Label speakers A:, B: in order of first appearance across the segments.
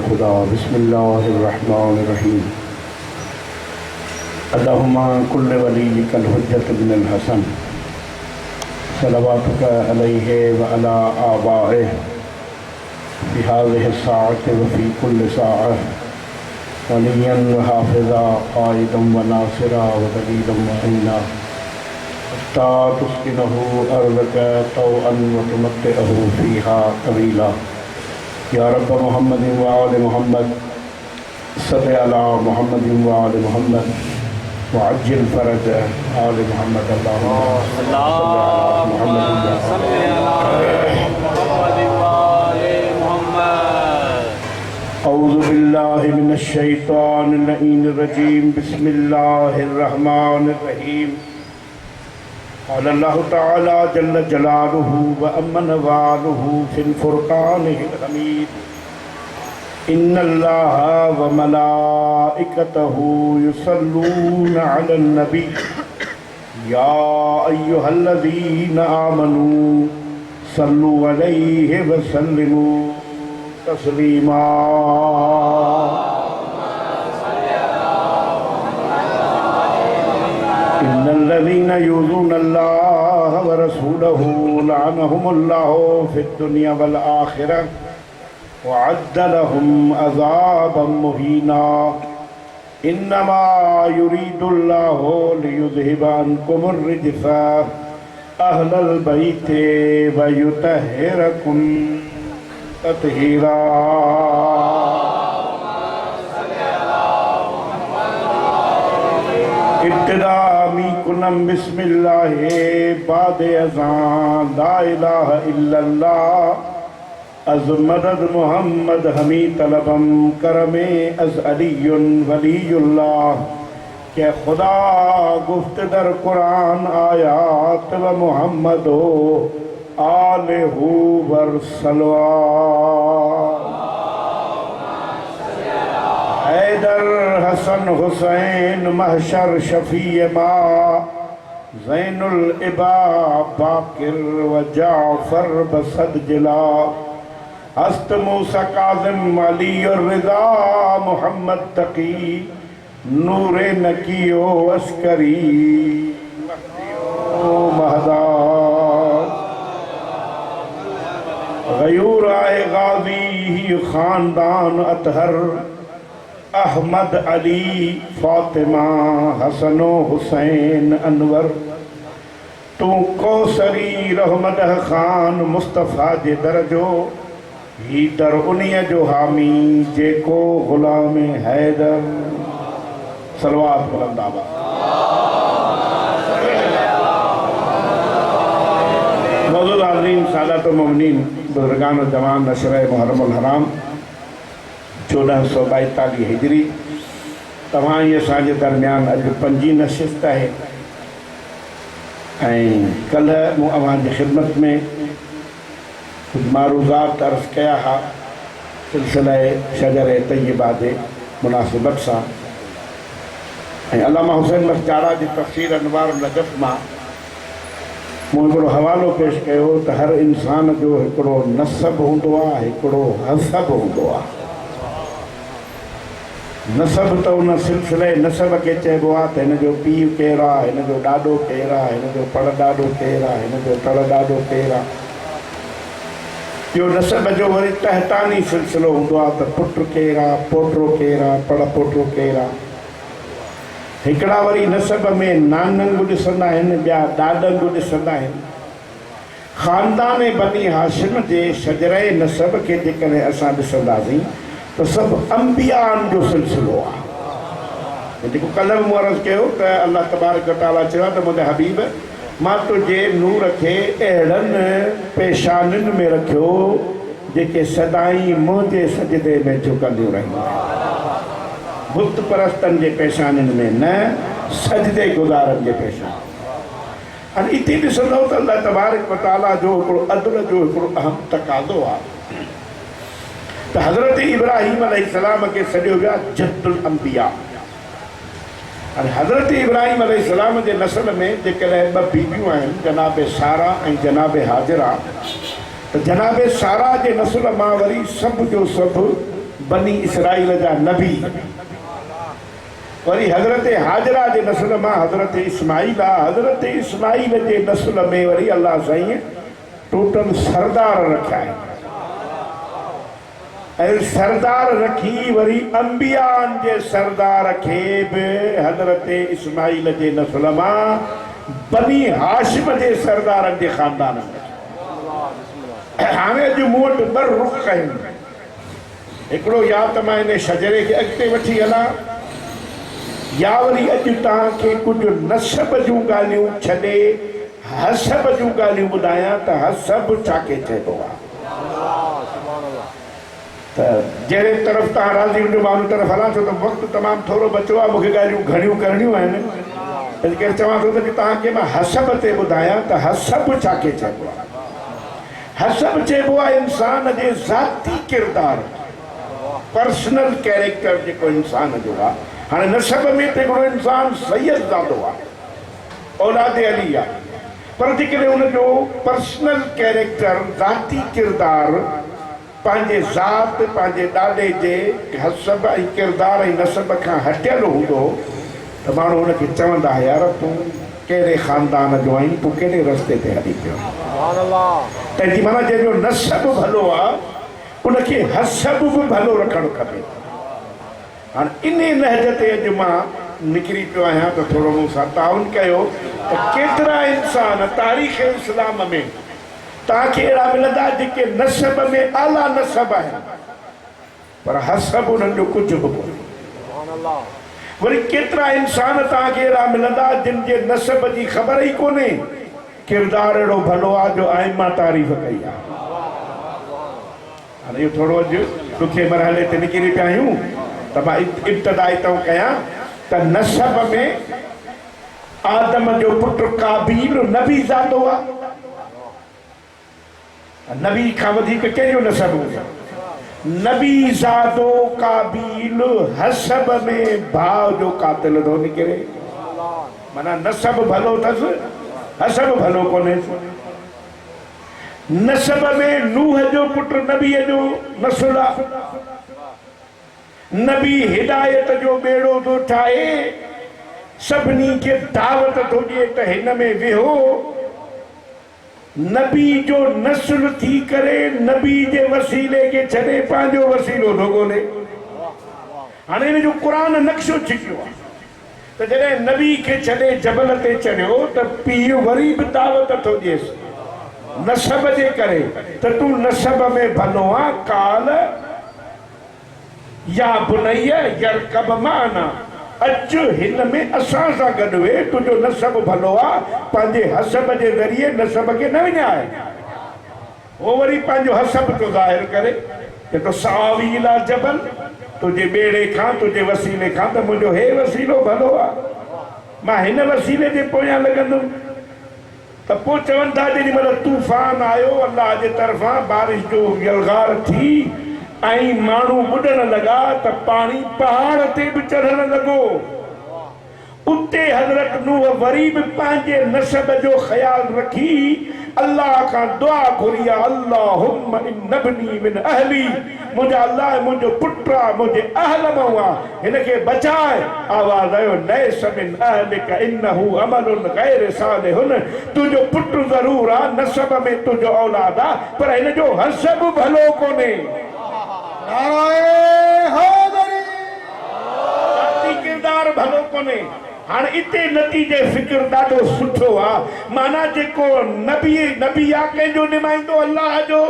A: खुदा। बिस्मिल्लाहिर्रहमानिर्रहीम। अल्लाहुम्मा कुल्ले वलिय्यिकल हुज्जत बिनिल हसन सलवातुका अलैहि व अला आबाइहि फी हाज़िहि साअति व फी कुल्लि साअह वलिय्यन व हाफ़िज़ा क़ाइदन व नासिरा व दलीलन व अईना हत्ता तुस्किनहु अर्ज़का तौअन व तुमत्तिअहु फ़ीहा तवीला। या रब्ब मुहम्मद व आले मुहम्मद सल्लि अला मुहम्मद व आले मुहम्मद व अज्जिल फ़रज आले मुहम्मद। अल्लाहुम्मा सल्लि अला मुहम्मद व आले मुहम्मद। औज़ु बिल्लाहि मिनश शैतानिर लईनिर रजीम। बिस्मिल्लाहिर रहमानिर रहीम। क़ाल अल्लाहु तआला जल्ल जलालुहु व अम्मन वालुहु फ़िल फ़ुरक़ानिल हमीद। इन्नल्लाहा व मलाइकतहु युसल्लूना अलन नबी या अय्युहल्लज़ीना आमनू सल्लु अलैहि व सल्लिमू तस्लीमा। इन्नल्लज़ीना युज़ूनल्लाह व रसूलहु लअनहुमुल्लाहु फ़िद्दुनिया वल आखिरह व अ'द्द लहुम अज़ाबन मुहीना। इन्नमा युरीदुल्लाहु लियुज़हिबा अन्कुमुर रिज्सा अहलल बैति व युतहिरकुम तत्हीरा। इब्तिदा मीकुनम बिस्मिल्लाह बाद अज़ान ला इलाहा इल्लल्लाह अज़ मदद मुहम्मद हमी तलबम करमे अज़ अलीयुन वलीयुल्लाह। के खुदा गुफ्त दर कुरान आयात व मुहम्मद आलहू वर सलवा। हैदर हसन हुसैन महशर शफी मा ज़ैनुल इबा बाकिर व जाफ़र बसद जिला। हस्त मूसा काज़िम अली और रिज़ा मोहम्मद तकी नूरे नकियो अस्करी महदा गयूर आए गाज़ी ही ख़ानदान अतहर अहमद अली फ़ातिमा हसनो हुसैन अनवर। तू कौसरी रहमत ख़ान मुस्तफ़ा जे दरजो ही दर उन्हीअ जो हामी जेको ग़ुलाम हैदर। सलवात बुलंदाबाद। मौजूद हाज़रीन सादात व मोमिनीन बुज़ुर्गान जवान नशर मुहर्रमुल हराम 1442 हिजरी। तव्हां ये असांजे दरमियान अॼु 5 नशिस्त है। कल मूं अवां जी ख़िदमत में कुछ मारूज़ात अर्ज़ कया हा सिलसिला शजर तय्यबा जे मुनासिबत सां। अल्लामा हुसैन मस्तारा जी तफ़सीर अनवार नजफ़ मां मूं हिकिड़ो हवालो पेश कयो त हर इंसान जो हिकिड़ो नसब हूंदो आहे, हिकिड़ो हसब हूंदो आहे। नसब तो उन सिलसिले नसब के चइबो आहे त हिन जो पीउ केरु आहे, हिन जो ॾाॾो केरु आहे, हिन जो परॾाॾो केरु आहे, हिन जो तड़ॾाॾो केरु आहे। ॿियो नसब जो वरी तहतानी सिलसिलो हूंदो आहे त पुटु केरु आहे, पोटो केरु आहे, पड़पोटो केरु आहे। हिकिड़ा वरी नसब में नानंग ॾिसंदा आहिनि, ॿिया ॾाॾंग ॾिसंदा आहिनि। ख़ानदान बनी हाशिम जे शजरे नसब खे जेकॾहिं असां ॾिसंदासीं तो सब अंबियान जो सिलसिलो आहे। जेको कल मूं अर्ज़ कयो त अल्लाह तबारक व तआला चयो त मुंहिंजे हबीब मां तुंहिंजे नूर खे अहिड़नि पेशानियुनि में रखियो जेके सदाई मुंहिंजे सजदे में झुकंदियूं रहंदियूं आहिनि। बुत परस्तनि जे पेशानियुनि में न, सजदे गुज़ारनि जे पेशानियुनि। हाणे इते ॾिसंदव त अल्लाह तबारक व तआला जो हिकिड़ो अदल जो हिकिड़ो अहम तक़ाज़ो आहे त हज़रत इब्राहीम अलैहिस्सलाम के सॾियो वियो आहे जद्दुल अंबिया। हाणे हज़रत इब्राहीम अलैहिस्सलाम जे नसल में जेकॾहिं 2 बीबियूं आहिनि, जनाब सारा ऐं जनाब हाजिरा, त जनाब सारा जे नसल मां वरी सभु जो सभु बनी इसराइल जा नबी। वरी हज़रत हाजरा जे नस्ल मां हज़रत इस्माइल आहे। हज़रत इस्माइल जे नस्ल में वरी अल्लाह साईं टोटल सरदार रखिया आहिनि ऐं सरदार रखी वरी अंबियान जे सरदार खे बि हज़रत इस्माइल जे नस्ल मां बनी हाशिम जे सरदारनि जे ख़ानदान में। हाणे अॼु मूं वटि ॿ रुख़ आहिनि। हिकिड़ो या त मां इन शजरे खे अॻिते वठी हलां या वरी अॼु तव्हांखे कुझु नसब जूं ॻाल्हियूं छॾे हसब जूं ॻाल्हियूं ॿुधायां त हसब छाखे चइबो आहे। त जहिड़े तरफ़ तव्हां राज़ी हुजो मां उन तरफ़ हलां छो त वक़्तु तमामु थोरो बचियो आहे। मूंखे ॻाल्हियूं घणियूं करणियूं आहिनि। इन करे चवां थो त तव्हांखे मां हसब ते ॿुधायां त हसब छाखे चइबो आहे। हसब चइबो आहे इंसान जे ज़ाती किरदार पर्सनल कैरेक्टर जेको इंसान जो आहे। हाणे नसब में त हिकिड़ो इंसान सैयद ज़ादो आहे, औलाद अली आहे, पर जेकॾहिं हुनजो पर्सनल कैरेक्टर ज़ाती किरदार पंहिंजे ज़ात पंहिंजे ॾाॾे जे हसब ऐं किरदार ऐं नसब खां हटियल हूंदो त माण्हू हुनखे चवंदा यार तूं कहिड़े ख़ानदान जो आहीं, तूं कहिड़े रस्ते ते हली पियो। तंहिंजी माना जंहिंजो नसब भलो आहे उनखे हसब बि भलो रखणु खपे। हाणे इन लहज ते अॼु मां निकिरी पियो आहियां त थोरो मूं सां ताउन कयो त केतिरा इंसान तारीख़ इस्लाम में तव्हांखे अहिड़ा मिलंदा जेके नसब में आला नसब आहिनि पर हसब उन्हनि जो कुझु बि कोन्हे। वरी केतिरा इंसान तव्हांखे अहिड़ा मिलंदा जिन जे नसब जी ख़बर ई कोन्हे, किरदार अहिड़ो भलो आहे जो आइमा तारीफ़ कई आहे। हाणे इहो थोरो अॼु ॾुखे मरहले ते निकिरी पिया आहियूं त मां इब्तिदाई तो कयां त नसब में आदम जो पुटु काबील नबी ज़ादो आहे। नबी खां वधीक कंहिंजो नसब हुजे? नबी ज़ादो काबील हसब में भाउ जो कातिल थो निकिरे। माना नसब भलो अथसि, हसब भलो कोन्हे। नसब में नूह जो पुटु नबीअ जो नसुल आहे। नबी हिदायत जो बेड़ो थो ठाहे, सभिनी खे दावत थो ॾिए त हिन में वेहो। नबी जो नस्ल थी करे नबी जे वसीले खे छॾे पंहिंजो वसीलो थो ॻोल्हे। हाणे हिन जो क़ुरान नक्शो छिकियो आहे त जॾहिं नबी खे छॾे जबल ते चढ़ियो त पीउ वरी बि दावत थो ॾिएसि नसब जे करे त तूं नसब में भलो आहे। काल या बुनैया यरकब माना, अच हिन में असां सां गॾु वे, तुंहिंजो नसब भलो आहे। पंहिंजे हसब जे ज़रिए नसब खे न विञाए, उहो वरी पंहिंजो हसब थो ज़ाहिर करे त तो सावी इला जबल, तुंहिंजे ॿेड़े खां तुंहिंजे वसीले खां त मुंहिंजो हे वसीलो भलो आहे, मां हिन वसीले जे पोयां लॻंदुमि। त पोइ चवनि था जेॾी महिल तूफ़ान आयो अल्लाह जे तरफ़ां बारिश जो यलगार थी ऐं माण्हू ॿुॾण लॻा त पाणी पहाड़ ते बि चढ़ण लॻो। उते हज़रत नूह वरी बि पंहिंजे नसब जो ख़्यालु रखी अल्लाह खां दुआ घुरी आहे, अल्लाहुम्मा इन्नबनी मिन अहली, मुंहिंजा अल्लाह मुंहिंजो पुटु आहे, मुंहिंजे अहल मां आहे, हिनखे बचाए। आवाज़ आयो लैस मिन अहलिका इन्नहु अमलुन गैर सालिहुन, तुंहिंजो पुटु ज़रूर आहे, नसब में तुंहिंजो औलाद आहे, पर हिन जो हसब भलो कोन्हे। किरदार भलो कोन्हे। हाणे इते नतीजे फिक्र ॾाढो सुठो आहे। माना जेको नबी आहे कंहिंजो निमाइंदो अल्लाह जो,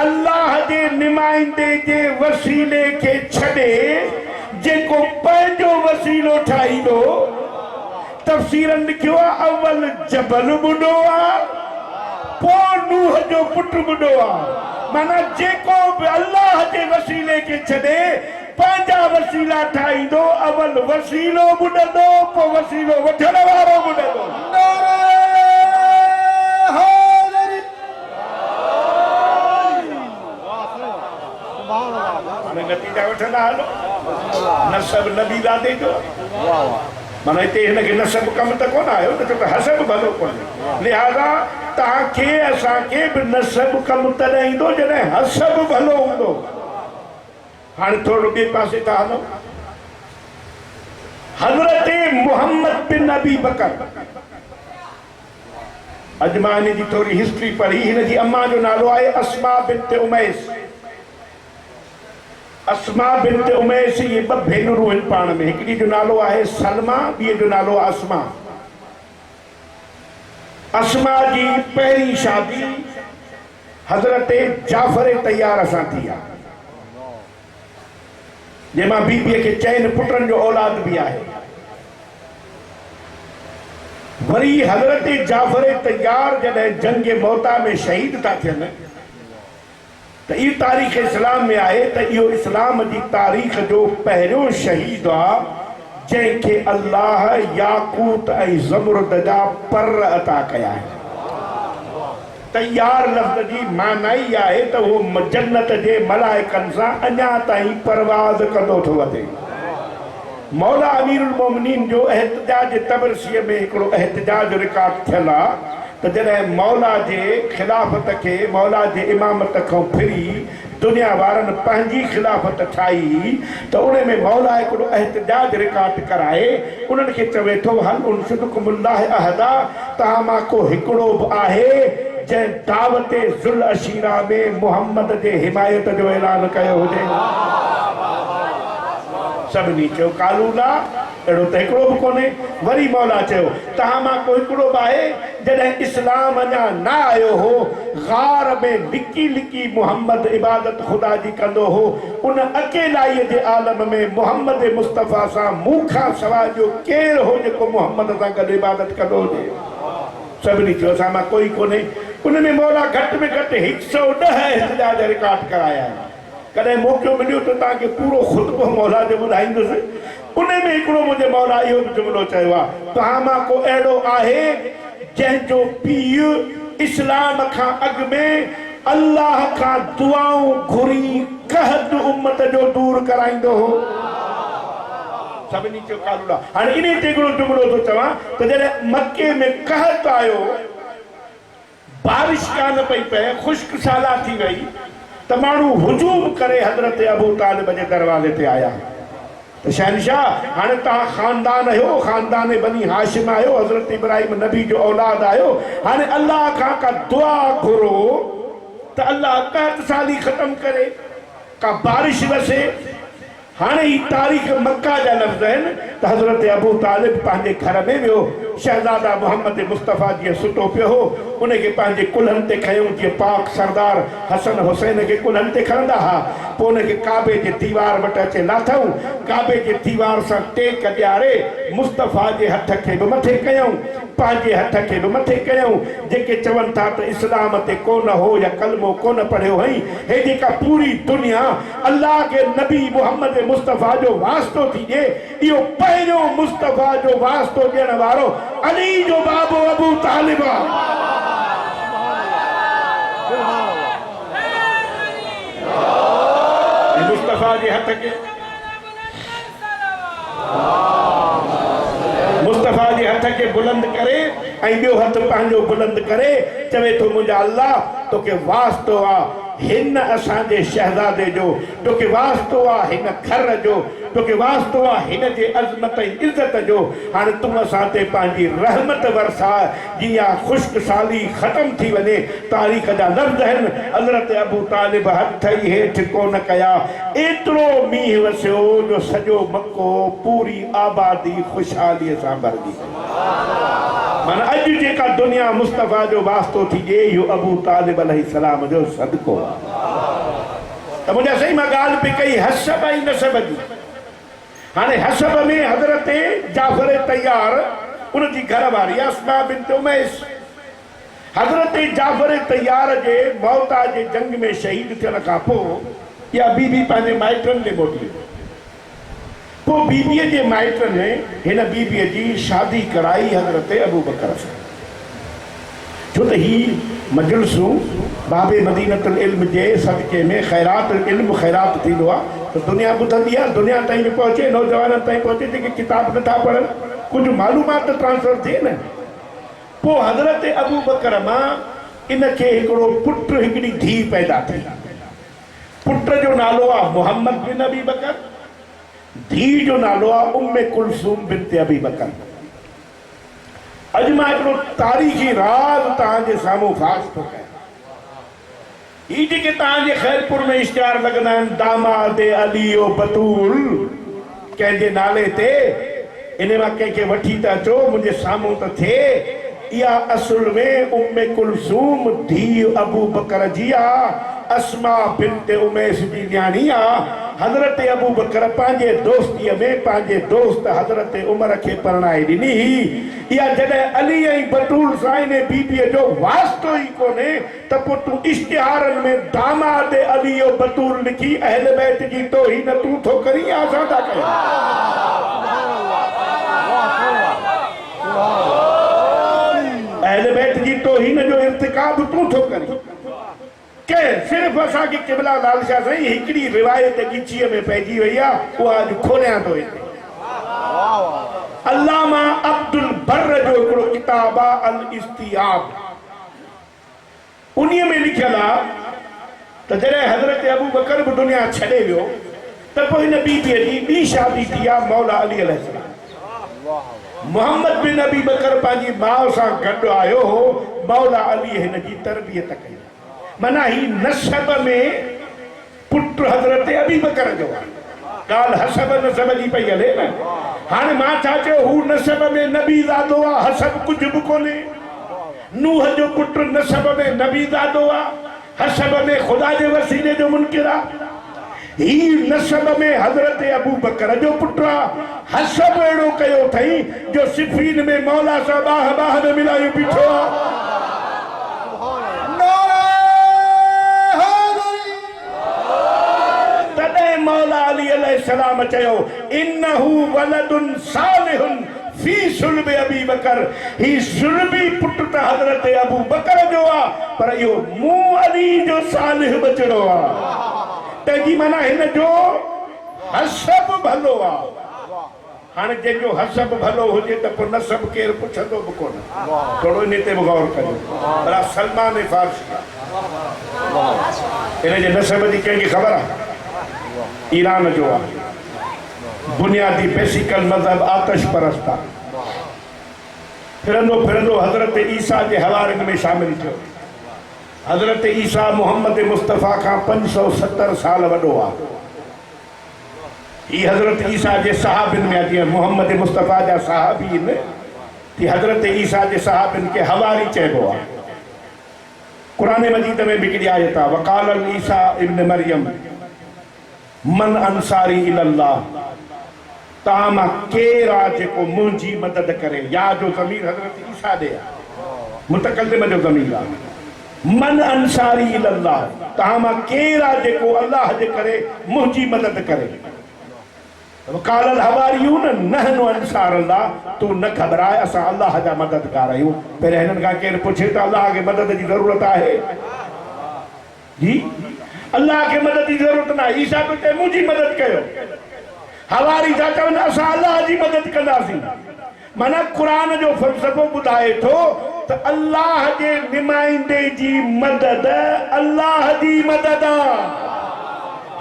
A: अल्लाह जे निमाइंदे जे वसीले खे छॾे जेको पंहिंजो वसीलो ठाहींदो। तफ़सीरनि लिखियो आहे अवल जबल ॿुॾो आहे, पोइ नूह जो पुटु ॿुॾो आहे। माना जेको बि अल्लाह जे वसीले खे छॾे पंहिंजा वसीला ठाहींदो, अवल वसीलो ॿुॾंदो, पोइ वसीलो वठण वारो ॿुॾंदो। हाणे नतीजा वठंदा हलो। नसब नबी दादे जो, माना हिते हिनखे नसब कमु त कोन आयो न, छो त हसब भलो कोन्हे। लिहाज़ा तव्हांखे असांखे बि नसब कमु तॾहिं ईंदो जॾहिं हसब भलो हूंदो। हाँ थोड़ो बे पासे था हलो। हजरत मोहम्मद बिन अबी बकर, अज मां इन जी थोड़ी हिस्ट्री पढ़ी। इन जी अम्मा जो नालो आहे अस्मा बिन्त उमैस। अस्मा बिन्त उमैस ये ब भेनरूं आहिनि पाण में। हिकिड़ी जो नालो आहे सलमा, ॿिए जो नालो अस्मा। अस्मा जी पहिरीं शादी हजरत जाफर तैयार सां थी आहे, जंहिंमां बीबीअ खे 4 पुटनि जो औलाद भी आहे। वरी हजरत जाफर तैयार जॾहिं जंग मौता में शहीद था थियनि त ई तारीख़ इस्लाम में आहे त इहो इस्लाम जी तारीख़ जो पहिरियों शहीद आहे जंहिंखे अल्लाह याकूत ऐं ज़मरुद जा पर अता कया आहिनि। तैयार लफ़्ज़ जी माना ई आहे त उहो जन्नत जे मलाइकनि सां अञा ताईं परवाज़ कंदो थो वधे। मौला अमीरुल मोमिनीन जो एहतजाज तबरसीअ में हिकिड़ो एहतजाज रिकॉर्ड थियल आहे त जॾहिं मौला जे खिलाफ़त खे, मौला जे इमामत खां फिरी दुनिया वारनि पंहिंजी खिलाफ़त ठाही त उन में मौला हिकिड़ो एहतजाज रिकॉर्ड कराए उन्हनि खे चवे थो हल उनशुदकुमुल्लाह अहदा, तव्हां मां को हिकिड़ो बि आहे जंहिं दावत ज़ुल अशीरा में मोहम्मद जे हिमायत जो ऐलान कयो हुजे? सभिनी चयो कालूला, अहिड़ो त हिकिड़ो बि कोन्हे। वरी मौला चयो तव्हां मां को हिकिड़ो बि आहे जॾहिं इस्लाम अञा न आयो हो, गार में लिकी लिकी मोहम्मद इबादत खुदा जी कंदो हो, उन अकेलाईअ जे आलम में मोहम्मद मुस्तफ़ा सां मूंखां सवाइ जो केरु हो जेको मोहम्मद सां गॾु इबादत कंदो हुजे? सभिनी चयो असां मां कोई कोन्हे। उन में मौला घटि में घटि 110 एहतजाज रिकॉर्ड कराया आहिनि। कॾहिं मौक़ो मिलियो त तव्हांखे पूरो ख़ुतबो मौला जो ॿुधाईंदुसि। उन में हिकिड़ो मुंहिंजे मौला इहो बि जुमिलो चयो आहे, तव्हां मां को अहिड़ो आहे जंहिंजो पीउ इस्लाम खां अॻु में अल्लाह खां दुआऊं घुरी कहत उम्मत जो दूर कराईंदो हो? सभिनी चयो कालूला। हाणे इन ते हिकिड़ो जुमिलो थो चवां त जॾहिं मके में कहत आयो, बारिश कान पई पए, ख़ुश्क साला थी वई त माण्हू हुजूम करे हज़रत अबू तालिब जे दरवाज़े ते आया त शहनशाह हाणे तव्हां ख़ानदान आहियो, ख़ानदान बनी हाशिम आहियो, हज़रत इब्राहिम नबी जो औलाद आहियो, हाणे अल्लाह खां का दुआ घुरो त अल्लाह कहत साली ख़त्म करे, का बारिश वसे। हाणे ही तारीख़ मक्का जा लफ़्ज़ आहिनि त हज़रत अबू तालिब पंहिंजे घर में वियो, शहज़ादा मोहम्मद मुस्तफ़ा जीअं सुतो पियो हो उनखे पंहिंजे कुल्हनि ते खयूं, जीअं पाक सरदार हसन हुसैन खे कुल्हनि ते खणंदा हुआ। पोइ उनखे काबे जे दीवार वटि अचे लाथऊं, काबे जे दीवार सां टेक ॾियारे मुस्तफ़ा जे हथ खे बि मथे कयऊं, पंहिंजे हथ खे बि मथे कयऊं। जेके चवनि था त इस्लाम ते कोन हो या कलमो कोन पढ़ियो हई, हे जेका पूरी दुनिया अल्लाह के नबी मोहम्मद मुस्तफ़ा जो वास्तो थी ॾिए, इहो पहिरियों मुस्तफ़ा जो वास्तो ॾियण वारो अली जो बाबो अबू तालिब आहे। मुस्तफ़ा जे हथ खे, मुस्तफ़ा जे हथ खे बुलंद करे ऐं ॿियो हथ पंहिंजो बुलंद करे चवे थो मुंहिंजा अल्लाह तोखे वास्तो आहे हिन असांजे शहज़ादे जो, तोखे वास्तो आहे हिन घर जो, तोखे वास्तो आहे हिन जे अज़मत ऐं इज़त जो। हाणे तूं असां ते पंहिंजी रहमत वरसा, जीअं ख़ुश्क साली ख़त्म थी वञे। तारीख़ जा लफ़्ज़ आहिनि, हज़रत अबू तालिब हथ ई हेठि कोन कया, एतिरो मींहुं वसियो जो सॼो मको पूरी आबादी ख़ुशहालीअ सां भरिजी। माना अॼु जेका दुनिया मुस्तफ़ा जो वास्तो थी ॾिए इहो अबू तालिब अलैहिस्सलाम जो सदको आहे। त मुंहिंजा सही मां ॻाल्हि पई कई हसब ऐं नसब जी। हाणे हसब में हज़रत जाफ़र तैयार उनजी घर वारी अस्मा बिन्त उमैस, हज़रत जाफ़र तैयार जे मौता जे जंग में शहीद थियण खां पोइ इहा बीबी पंहिंजे माइटनि ॾे मोटी। पोइ बीबीअ जे माइटनि हिन बीबीअ जी शादी कराई हज़रत अबू बकर सां, छो त ही मजलिसूं बाबे मदीनतुल इल्म जे सदके में ख़ैरात इल्म ख़ैरात थींदो आहे त दुनिया ॿुधंदी आहे, दुनिया ताईं बि पहुचे, नौजवाननि ताईं पहुचे जेके किताब नथा पढ़नि, कुझु मालूमात ट्रांसफर थिए न। पोइ हज़रत अबू बकर मां इनखे हिकिड़ो पुटु हिकिड़ी धीउ पैदा थी। पुट जो नालो आहे मोहम्मद बिन अबी बकर, धी जो नालो आहे उम्मे कुलसूम बिनते अबी बकर। अॼु मां हिकिड़ो तारीख़ी राज़ तव्हांजे साम्हूं फाश थो कयां। ही जेके तव्हांजे ख़ैरपुर में इश्तिहार लॻंदा आहिनि दामाद अली ओ बतूल कंहिंजे नाले ते, इन मां कंहिंखे वठी था अचो मुंहिंजे साम्हूं त थिए, इहा असुल में उम्मे कुलसूम धी अबू बकर जी आहे, अस्मा बिनते उमैस जी न्याणी आहे। हज़रत अबू बकर पंहिंजे दोस्तीअ में पंहिंजे दोस्त हज़रत उमर खे परणाए ॾिनी। इहा जॾहिं अली ऐं बतूल सां इन बीबीअ जो वास्तो ई कोन्हे त पोइ तूं इश्तिहारनि में दामाद अली ओ बतूल लिखी अहल बैत जी तौहीन तूं थो करीं, असां था कयूं। अहल बैत जी तौहीन जो इर्तिकाब तूं थो करीं। के सिर्फ असा के किबला लाल शाह साईं हिकड़ी रिवायत गिचीअ में पइजी वई आहे, उहा अॼु खोलियां थो हिते। अल्लामा अब्दुल बर जो हिकिड़ो किताब आहे अल इस्तियाब, उन्हीअ में लिखियल आहे त जॾहिं हज़रत अबू बकर बि दुनिया छॾे वियो त पोइ हिन बीबीअ जी ॿी शादी थी आहे मौला अली अलैहिस्सलाम। मोहम्मद बिन अबी बकर पंहिंजी माउ सां गॾु आयो हो, मौला अली हिन जी तरबियत कई। माना ही नसब में पुट हज़रत अबी बकर जो आहे। ॻाल्हि हसब नसब जी पई हले न। हाणे मां छा चयो, हू नसब में नबी ज़ादो आहे, हसब कुझु बि कोन्हे। नूह जो पुट नसब में नबी ज़ादो आहे, हसब में ख़ुदा जे वसीले जो मुनकिर आहे। ही नसब में हज़रत अबू बकर जो पुट आहे। हसब अहिड़ो कयो अथई जो सिफ़ीन में मौला सां बाह बाह में मिलायूं बीठो आहे। मौला अली अलैहिस्सलाम चयो इन्नहु वलदुन सालिहुन फी सुल्ब अबी बकर, ही सुल्बी पुट त हज़रत अबू बकर जो आहे, पर इहो मूं अली जो सालिह बचड़ो आहे। तंहिंजी माना हिन जो हसब भलो आहे। हाणे जंहिंजो हसब भलो हुजे त पोइ नसब केरु पुछंदो बि कोन। थोरो इन ते बि गौर कयो। भला सलमान फारसी इन जे नसब जी कंहिंखे ख़बर आहे? ईरान जो आहे। बुनियादी बेसिकल मज़हब आतश परस्त आहे। फिरंदो फिरंदो हज़रत ईसा जे हवारनि में शामिल थियो। हज़रत ईसा मोहम्मद मुस्तफ़ा खां 570 साल वॾो आहे। ही हज़रत ईसा जे सहाबिन में, जीअं मोहम्मद मुस्तफ़ा जा सहाबी आहिनि, कि हज़रत ईसा जे सहाबिन खे हवारी चइबो आहे। क़ुरान मजीद में बि हिकिड़ी आयत आहे, वक़ाल ईसा इब्न मरियम मन अंसारी इलल्लाह, तव्हां मां केरु आहे जेको मुंहिंजी मदद करे। या जो ज़मीर हज़रत ईसा ॾे आहे, मुतकल्लिम जो ज़मीर आहे। मन अंसारी इलल्लाह, तव्हां मां केरु आहे जेको अल्लाह जे करे मुंहिंजी मदद करे। क़ाल हवारियून नहनु अंसार अल्लाह, तूं न घबराए, असां अल्लाह जा मददगार आहियूं। पहिरियों हिननि खां केरु पुछे त अल्लाह खे मदद जी ज़रूरत आहे? जी अल्लाह के मदद की जरूरत ना। ईसा तो चए मुझी मदद कयो। हवारी था चवनि असां अल्लाह जी मदद कंदासीं। माना क़ुरान जो फ़लसफ़ो ॿुधाए थो त अल्लाह जे निमाइंदे जी मदद अल्लाह जी मदद आहे।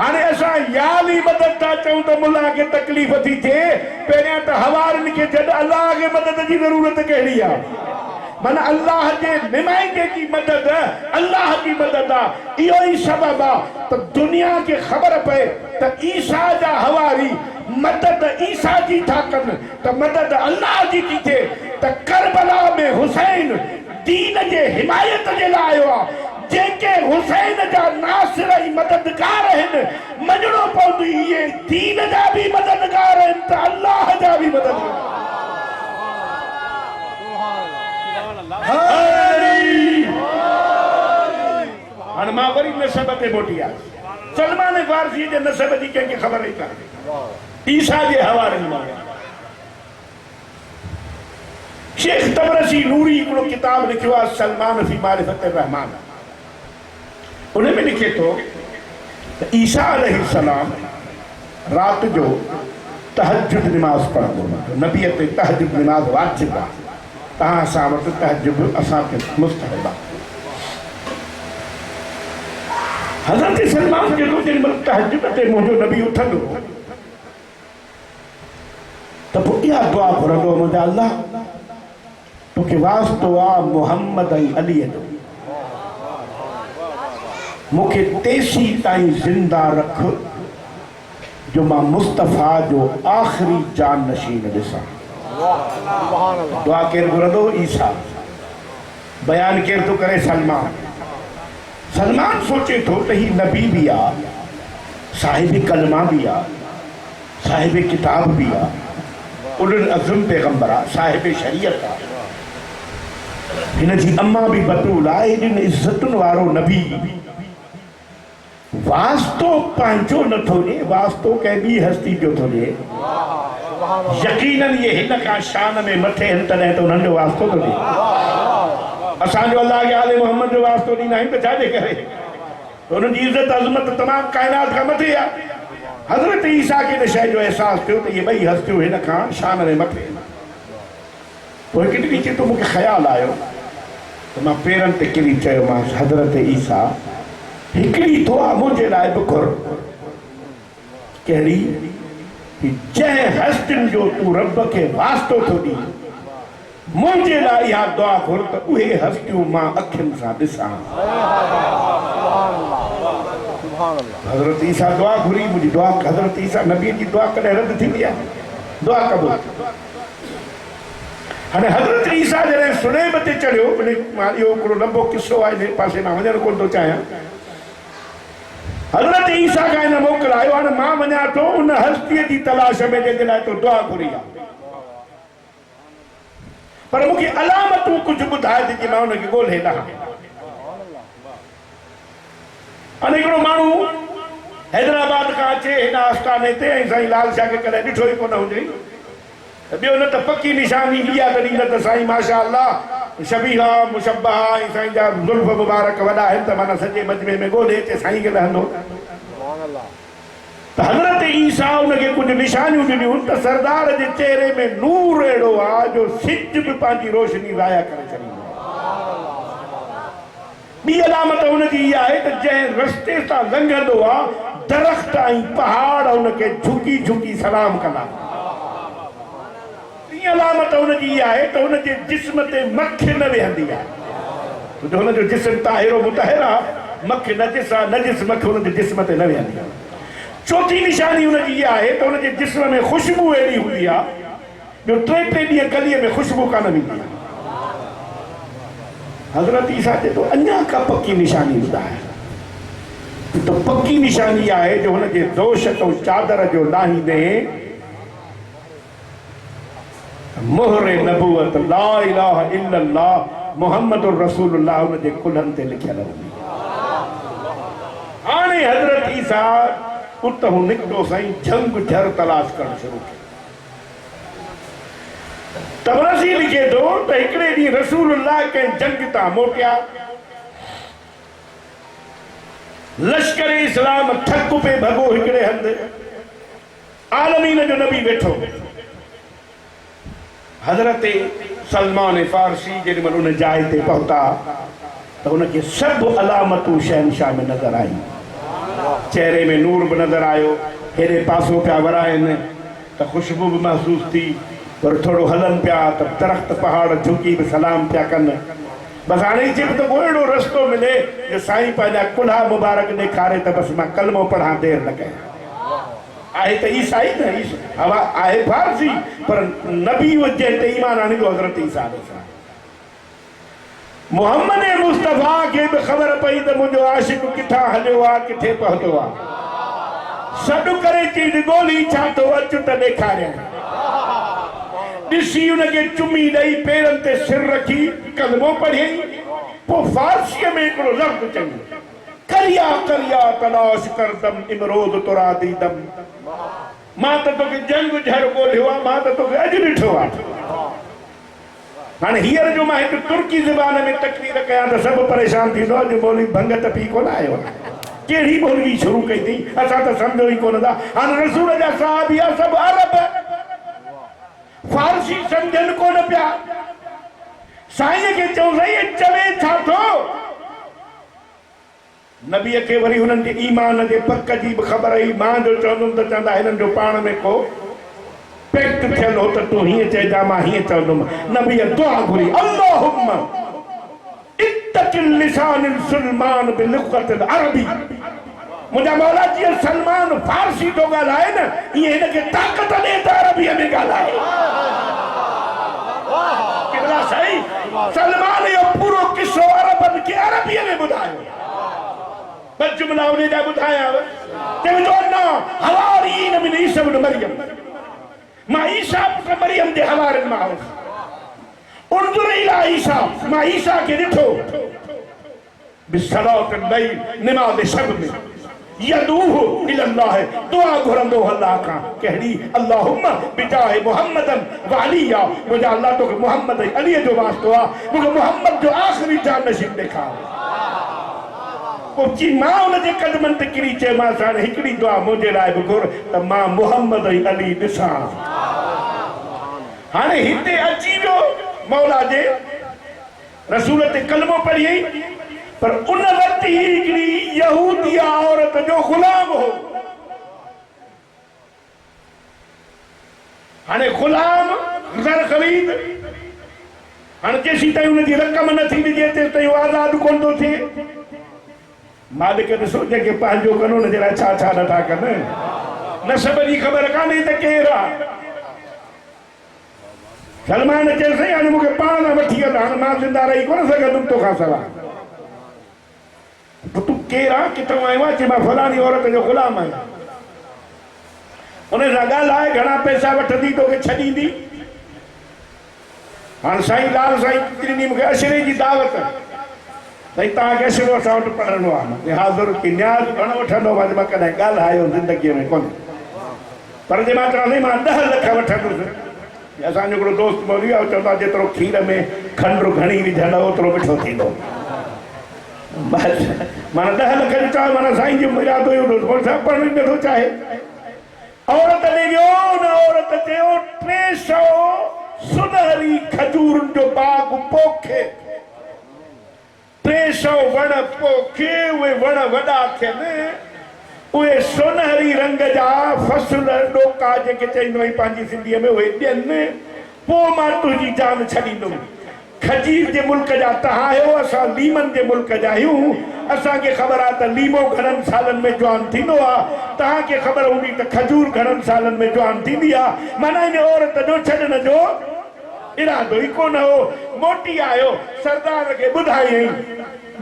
A: हाणे असां याली मदद था चऊं त मुल्ला खे तकलीफ़ थी थिए। पहिरियां त हवारनि खे जॾ अल्लाह खे मदद जी ज़रूरत कहिड़ी आहे? माना अल्लाह के नुमाइंदे की मदद अल्लाह की मदद आहे। इहो ई सबब आहे त दुनिया के ख़बर पए त ईसा जा हवारी मदद ईसा जी था कनि, त मदद अल्लाह जी थी थिए। त करबला में हुसैन दीन जे हिमायत जे लाइ आयो आहे। जेके हुसैन जा नासिर ऐं मददगार आहिनि, मञणो पवंदो इहे दीन जा बि मददगार आहिनि त अल्लाह जा बि मददगार। हाणे मां वरी नसब ते मोटी आयुसि। सलमान फारसी जे नसब जी कंहिंखे ख़बर ई कान्हे। ईसा जे हवारनि मां शेख तबरसी नूरी हिकिड़ो किताब लिखियो आहे सलमान फी मारिफत रहमान। उन में लिखे थो त ईसा अलैहिस्सलाम रात जो तहज्जुद नमाज़ पढ़ंदो। नबीअ ते तहज्जुद नमाज़ वाजिब आहे। तव्हां सां वटि तहज्जुद असांखे मुस्तहब आहे। हज़रत सलमान जो जेॾी महिल तहज्जुद ते मुंहिंजो नबी उथंदो त पोइ इहा दुआ घुरंदो, मुंहिंजा अल्लाह तोखे वास्तो आहे मुहम्मद ऐं अलीअ जो, मूंखे तेसी ताईं ज़िंदा रख जो मां मुस्तफ़ा जो आख़िरी जान नशीन ॾिसां। दुआ केरु घुरंदो? ईसा। बयान केरु थो करे? सलमान। सलमान सोचे थो त ही नबी भी आ, साहिब कलमा भी आ, साहिब किताब भी आ, उलुल अज़्म पैगंबर आ, साहिब शरीयत आ, हिन जी अम्मा भी बतूल आ, हेॾिन इज़्ज़तुनि वारो नबी वास्तो पंहिंजो नथो ॾे, वास्तो कंहिं ॿी हस्ती जो थो ॾे। यकीनन ये हिन खां शान में मथे आहिनि तॾहिं त उन्हनि जो वास्तो थो ॾे। असांजो अल्लाह खे आले मोहम्मद जो वास्तो ॾींदा आहियूं त छाजे करे? हुननि जी इज़त अज़मत तमामु काइनात खां मथे आहे। हज़रत ईसा खे हिन शइ जो अहसासु थियो त इहे ॿई हस्तियूं हिन खां शान में मथे आहिनि। पोइ हिकु ॾींहुं चए थो मूंखे ख़्यालु आयो त मां पेरनि ते किरी चयोमांसि, हज़रत ईसा हिकिड़ी दुआ मुंहिंजे लाइ बि घुर। कहिड़ी? जंहिं हस्तियुनि जो तूं रब खे वास्तो थो ॾी, मुंहिंजे लाइ इहा दुआ घुर त उहे हस्तियूं मां अखियुनि सां ॾिसां। हज़रत ईसा दुआ घुरी, मुंहिंजी दुआ, हज़रत ईसा नबीअ जी दुआ कॾहिं रद्द थींदी आहे? दुआ क़बूल। हाणे हज़रत ईसा जॾहिं सुलेब ते चढ़ियो, मां इहो हिकिड़ो लंबो किसो आहे, हिन पासे मां वञणु कोन थो चाहियां। हज़रत ईसा खां हिन मोकिलायो, हाणे मां वञा थो उन हस्तीअ जी तलाश में जंहिंजे लाइ तो दुआ घुरी आहे, पर मूंखे अलामतूं कुझु ॿुधाए थी कि मां हुनखे ॻोल्हे ॾां। हाणे हिकिड़ो माण्हू हैदराबाद खां अचे हिन आस्थाने ते ऐं साईं लाल शाह खे कॾहिं ॾिठो ई कोन हुजे, ॿियो न त पकी निशानी इहा तॾहिं न त साईं माशा अल्लाह शबीहा मुशब्बहा ऐं साईं जा ज़ुल्फ़ मुबारक वॾा आहिनि त माना सॼे मजमे में ॻोल्हे अचे साईं खे रहंदो। त हज़रत ईसा उनखे कुझु निशानियूं ॾिनियूं त सरदार जे चेहरे में नूर अहिड़ो आहे जो सिज बि पंहिंजी रोशनी ज़ाया करे छॾींदो। ॿी अलामत हुनजी इहा आहे त जंहिं रस्ते सां लंघंदो आहे दरख़्त ऐं पहाड़ हुनखे झुकी झुकी सलाम कंदा। अलामत हुनजी इहा आहे त हुनजे जिस्म ते मख न वेहंदी आहे, जो हुनजो जिस्म ताहिरो मुतहिर आहे, मख नजिस आहे, नजिस मख हुनजे जिस्म ते न वेहंदी आहे। चौथी निशानी हुनजी इहा आहे त हुनजे जिस्म में ख़ुशबू अहिड़ी हूंदी आहे जो टे ॾींहं गलीअ में ख़ुशबू कान वेंदी आहे। हज़रत ईसा चए थो अञा का पकी निशानी ॿुधाए, त पकी निशानी आहे जो हुनजे दोष तो चादर जो लाहींदे मोहरे नबूवत ला इलाहा इल्लल्लाह मुहम्मदुर रसूलुल्लाह हुनजे कुल्हनि ते लिखियल हूंदी। हाणे हज़रत ईसा उतां निकितो साईं जंग झर तलाश करणु शुरू कयो। तबरसी लिखे थो त हिकिड़े ॾींहुं रसूलुल्लाह कंहिं जंग तां मोटिया, लश्कर इस्लाम थक पे भॻो हिकिड़े हंधि, आलमीन जो नबी वेठो। हज़रत सलमान फारसी जेॾी महिल उन जाइ ते पहुता त हुनखे सभु अलामतूं शहनशाह में नज़र आई। चेहरे में नूर भी नजर आयो, हेरे पासो पिया वराइनि त खुशबू भी महसूस थी, पर थोड़ो हलन पिया त दरख्त पहाड़ झुकी भी सलाम पिया कनि। बस हाणे जब तो अहिड़ो रस्तो मिले जो साईं पंहिंजा कुल्हा मुबारक ॾेखारे त बस मां कलमो पढ़ा, देर न कयां। आहे त ईसाई न, हवा आहे फारसी, पर नबी जंहिं ते ईमान आणींदो हज़रत ईसा अलैहिस्सलाम। मोहम्मद मुस्तफ़ा खे बि ख़बर पई त मुंहिंजो आशिक़ किथां हलियो आहे, किथे पहुतो आहे। सॾु करे चई ॻोल्ही छा थो अच त ॾेखारियां। ॾिसी हुनखे चुमी ॾेई पेरनि ते सिर रखी कलमो पढ़ियईं। पोइ फारसीअ में हिकिड़ो लफ़्ज़ चई, करिया करिया तलाश करदम इमरोज़ तुरा दीदम, मां त तोखे जंग झर ॻोल्हियो आहे, मां त तोखे अॼु ॾिठो आहे। हाणे हींअर जो मां हिकु तुर्की ज़बान में तकरीर कयां त सभु परेशान थींदो, अॼु मौलवी भंग टपी कोन आयो, कहिड़ी मौलवी शुरू कई अथई, असां त सम्झो ई कोन था। हाणे रसूल जा सहाबिया सभु अरब, फारसी सम्झनि कोन पिया। साईं खे चऊं साईं चवे छा थो? नबी के वरी हुननि जे ईमान जे पक जी भी ख़बर हुई। मां जो चवंदुमि त चवंदा हिननि जो पाण में को पैक्ट थियल हो त तूं हीअं चइजां मां हीअं चवंदुमि। नबीअ दुआ घुरी अल्लाहुम्मा इत्तकिल लिसानिल सुलमान बिलुग़तिल अरबी। मुंहिंजा मौला जीअं सलमान फारसी थो ॻाल्हाए न ईअं हिनखे ताक़त ॾे त अरबीअ में ॻाल्हाए। किबला सही सलमान जो पूरो किस्सो अरबनि खे अरबीअ में ॿुधायो। बस जुमला उन्हें जा बुधाया ते जो ना हवारीन मिन ईसा इब्न मरियम मां ईसा पुत्र मरियम जे हवारन मां उनजुर इला ईसा मां ईसा के ॾिठो बिसलात लैल नमाज़ शब में यदूहु इल्लाह दुआ घुरंदो अल्लाह का कहड़ी अल्लाहुम्मा बिजाह मुहम्मदन व अलिया। मुझा अल्लाह तो मुहम्मद अली जो वास्तो आ मुझे मुहम्मद जो आखिरी जानशीन देखा पोची मां उन जे कदमनि ते किरी चए मां साण हिकड़ी दुआ मुंहिंजे लाइ बि घुर त मां मुहम्मद अली ॾिसां। हाणे हिते अची वियो मौला जे रसूल ते कलमो पढ़ी पर उन वक़्त ही हिकड़ी यहूदिया औरत जो गुलाम हो। हाणे गुलाम घर ख़रीद हाणे जेसीं ताईं उनजी रक़म न थींदी तेसीं ताईं आज़ाद कोन थो थिए। मालिक ॾिसो जेके पंहिंजो कानून जे लाइ छा छा नथा कनि। नसब जी ख़बर कान्हे त केरु आहे। सलमान चए साईं हाणे मूंखे पाण न वठी हल हाणे मां ज़िंदा रही कोन सघंदुमि तोखां सवाइ। तूं केरु आहे किथां आयो आहे? चई मां फलानी औरत जो ग़ुलाम आहियां। उन सां ॻाल्हाए घणा पैसा वठंदी तोखे छॾींदी। हाणे साईं लाल साईं ॾिनी मूंखे अशरे जी दावत साईं तव्हांखे अशरो असां वटि पढ़णो आहे हाज़ुर की न्याज़ घणो वठंदो मां कॾहिं ॻाल्हायो ज़िंदगीअ में कोन्हे पर जे मां चवां मां 10 लख वठंदुसि। असांजो हिकिड़ो दोस्त मौलवी आहे चवंदो आहे जेतिरो खीर में खंडु घणी विझंदो ओतिरो मिठो थींदो। बसि माना 10 लख जो चवां माना साईं जो इरादो इहो पढ़ण ई नथो चाहे। औरत ॾे वियो न औरत चयो 300 सुनहरी खजूरनि जो बाग पोखे 300 वण पोखे उहे वण वॾा थियनि उहे सुनहरी रंग जा फसल ॾोका जेके चईंदो आहीं पंहिंजी सिंधीअ में उहे ॾियनि पोइ मां तुंहिंजी जान छॾींदुमि। खजीर जे मुल्क जा तव्हां आहियो असां लीमन जे मुल्क जा आहियूं। असांखे ख़बर आहे त लीमो घणनि सालनि में जवान थींदो आहे। तव्हांखे ख़बर हूंदी त खजूर घणनि सालनि में जवान थींदी आहे। माना इन औरत जो छॾण जो इरादो ई कोन हो। मोटी आयो सरदार खे ॿुधायईं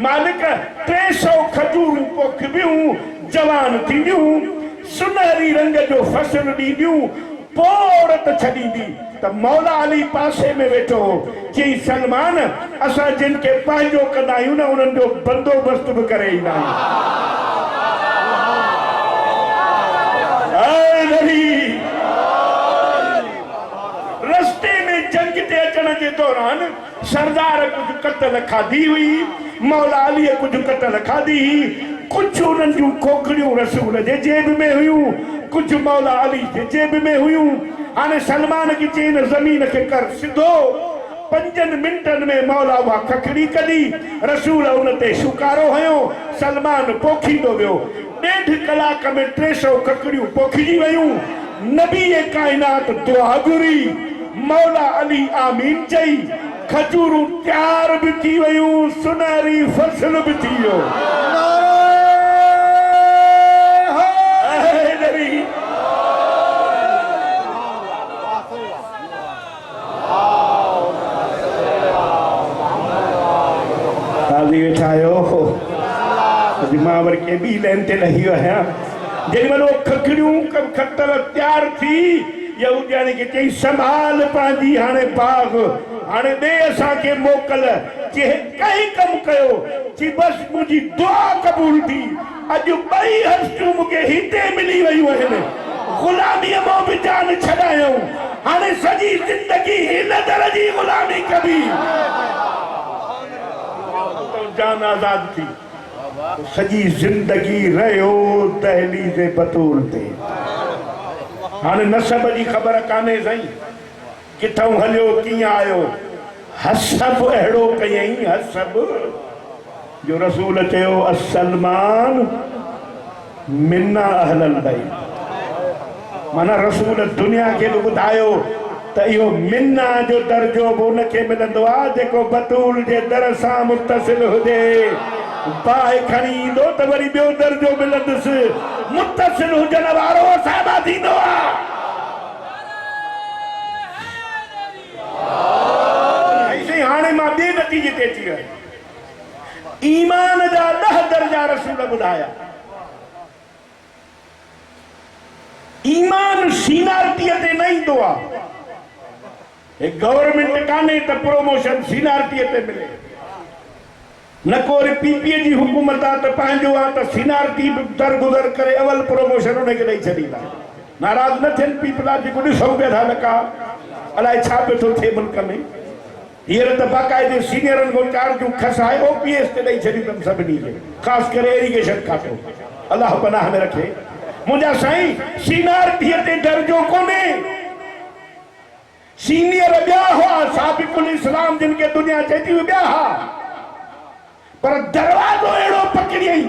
A: मालिक 300 खजूरूं पोखबियूं जवान थींदियूं सुनहरी रंग जो फसल ॾींदियूं पोइ औरत छॾींदी त मौला अली पासे में वेठो हो। चई सलमान असां जिन खे पंहिंजो कंदा आहियूं न उन्हनि जो बंदोबस्त बि करे ईंदा आहियूं। रस्ते में जंग ते अचण जे दौरान सरदार कुछ कतल खाधी हुई मौला अलीअ कुछ कतल खाधी कुछ उन्हनि जूं खोखड़ियूं रसूल जे जेब में हुयूं कुछ मौला अली जे जेब में हुयूं। हाणे सलमान की चईन ज़मीन खे कर सिधो 5 मिंटनि में मौला उहा खखड़ी कढी रसूल उन ते शुकारो हयो सलमान पोखींदो वियो। 1.5 कलाक में 300 खखड़ियूं पोखिजी वयूं। नबी कायनात दुआ घुरी मौला अली आमीन चई खजूरूं तैयार भी थी वयूं सुनहरी फसल भी थी वियो। मां वरी के ॿी लाइन ते लही वियो आहियां। जेॾीमहिल उहो खखड़ियूं खटल तैयार थी यहूदियाणी खे चई संभाल पंहिंजी हाणे बाग हाणे ॾे असांखे मोकल जे कंहिं कमु कयो चई बसि मुंहिंजी दुआ क़बूल थी। अॼु 2 हस्तूं मूंखे हिते मिली वयूं आहिनि ग़ुलामीअ मां बि जान छॾायऊं हाणे सॼी ज़िंदगी हिन दर जी ग़ुलामी कबी जान आज़ाद थी। सॼी ज़िंदगी रहियो दहलीज़ बतूल ते। हाणे नसब जी ख़बर कान्हे साईं किथां हलियो कीअं आयो हसब अहिड़ो कयईं हसब जो रसूल चयो असलमान मिन्ना अहलल बैत, माना रसूल दुनिया के बि ॿुधायो त इहो मिन्ना जो दर्जो बि उनखे मिलंदो आहे जेको बतूल जे दर सां मुतसिल हुजे। बाहि खणी ईंदो त वरी ॿियो दर्जो मिलंदुसि, मुतसिल हुजण वारो साहिबा थींदो आहे। हाणे मां ॿिए नतीजे ते अची वियो, ईमान जा 10 दर्जा रसूल ॿुधाया। ईमान सीनियरिटीअ ते न ईंदो आहे। गवर्नमेंट कान्हे त प्रोमोशन सीनियरिटीअ ते मिले, न को वरी पीपीए जी हुकूमत आहे त पंहिंजो आहे त सीनियरिटी दरगुज़र करे अवल प्रोमोशन उनखे ॾेई छॾींदा। नाराज़ न थियनि पीपला, जेको ॾिसो पिया था लका अलाए छा पियो थो थिए मुल्क में। हींअर त बाक़ाइदे सीनियरनि खां चार्जूं खसाए ओपीएस ते ॾेई छॾियूं अथनि सभिनी खे, ख़ासि करे इरिगेशन खातो। अलाह पनाह में रखे। मुंहिंजा साईं, सीनियरिटीअ ते दर्जो कोन्हे। सीनियर ॿिया हुआ, साबिकुल इस्लाम जिन खे दुनिया चए थी ॿिया हुआ, पर दरवाज़ो अहिड़ो पकड़ियई,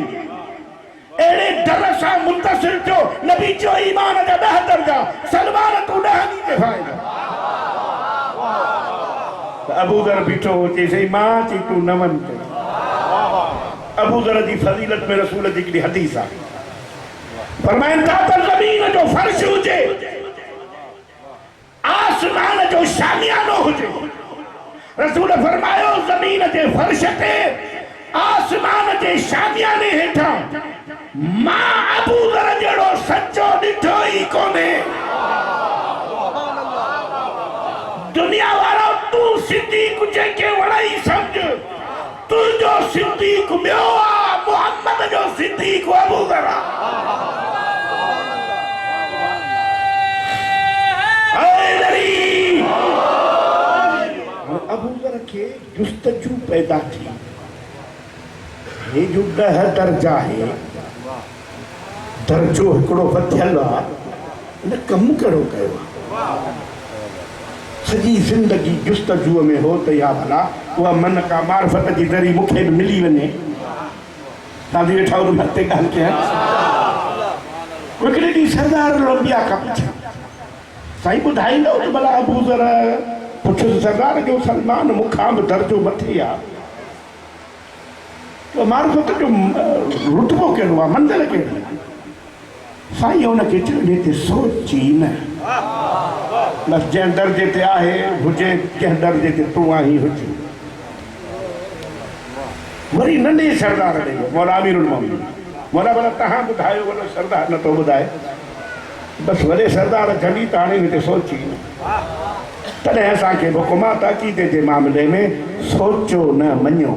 A: अहिड़े दर सां मुतसिल थियो। नबी चयो ईमान जा 10 दर्जा, सलमान तूं 10 ॾींहं ते फ़ाइदा। अबू ज़र बीठो हो, चई मां चई तूं न वञ। अबू ज़र जी फज़ीलत में रसूल जी हिकिड़ी हदीस आहे, फरमाइनि था त ज़मीन जो फर्श हुजे, आसमान जो शामियानो हुजे। रसूल फरमायो ज़मीन जे फर्श ते, आसमान जे शामियाने हेठां मां अबू ज़र जहिड़ो सचो ॾिठो ई कोन्हे। दुनिया वारो तूं सिद्दीक़ जंहिंखे वणाई सम्झ, तुंहिंजो सिद्दीक़ ॿियो आहे, मुहम्मद जो सिद्दीक़ अबू ज़र आहे। अबू ज़र खे जुस्तजू पैदा थी, हे जो 10 दर्जा है, दर्जो हिकिड़ो वधियल आहे, इन कमु कहिड़ो कयो आहे। सॼी ज़िंदगी जुस्तजूअ में हो त या भला उहा मन का मार्फत जी ज़रिए मूंखे बि मिली वञे। तव्हां वेठा हुन मथे ॻाल्हि कयां। हिकिड़े ॾींहुं सरदार लोबिया खां पुछियो, साईं ॿुधाईंदो त भला अबू ज़र, पुछियोसि सरदार जो सलमान मूंखां बि दर्जो मथे आहे, तो मार्फत जो रुतबो कहिड़ो आहे, मंज़िल कहिड़ी आहे। साईं हुनखे चयो हिते सोची न, बस जंहिं दर्जे ते आहे हुजे, कंहिं दर्जे ते तूं आहीं हुजे। वरी नंढे सरदार ॾे मौला अमीरुल मोमिनीन, मौला भला तव्हां ॿुधायो, वॾो सरदार नथो ॿुधाए। बसि वॾे सरदार जॾहिं त हाणे हिते सोची न, तॾहिं असांखे हुकुम आहे त अक़ीदे जे मामले में सोचो न मञो।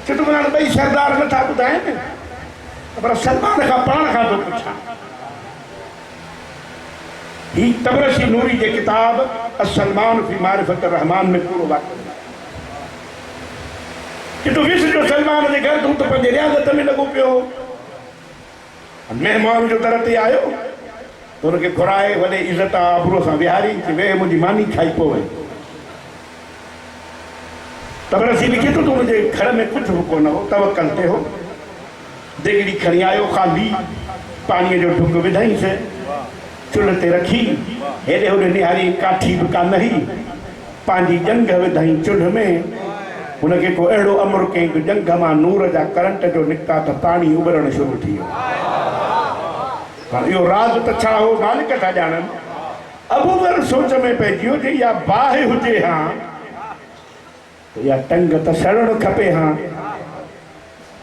A: छो त माना ॿई सरदार नथा ॿुधाइनि, पर सलमान खां पाण खां थो पुछां। ही तबरसी नूरी जे किताब असलमान फी मारिफत रहमान में पूरो वाक़ियो। कि तूं विस जो सलमान जे घर तूं त पंहिंजे रियाज़त में लॻो पियो, महिमान जो दर ते आयो त हुनखे घुराए वॾे इज़त आबरूअ सां विहारी, कि वेह मुंहिंजी मानी खाई पोइ। तबरसी लिखे थो त हुनजे घर में कुझु बि कोन हो, तवकल ते हो। देगिड़ी खणी आयो ख़ाली, पाणीअ जो ढुक विधाईंसि, चुल्ह ते रखी, हेॾे होॾे निहारी, काठी बि कान हुई, पंहिंजी जंग विधाई चुल्ह में। हुनखे को अहिड़ो अमर कयईं कि जंग मां नूर जा करंट जो निकिता त पाणी उॿरणु शुरू थी वियो। हाणे इहो राज़ त छा हो मालिक था ॼाणनि। अबू ज़र सोच में पइजी वियो, इहा बाहि हुजे हा त इहा टंग त सड़णु खपे हा।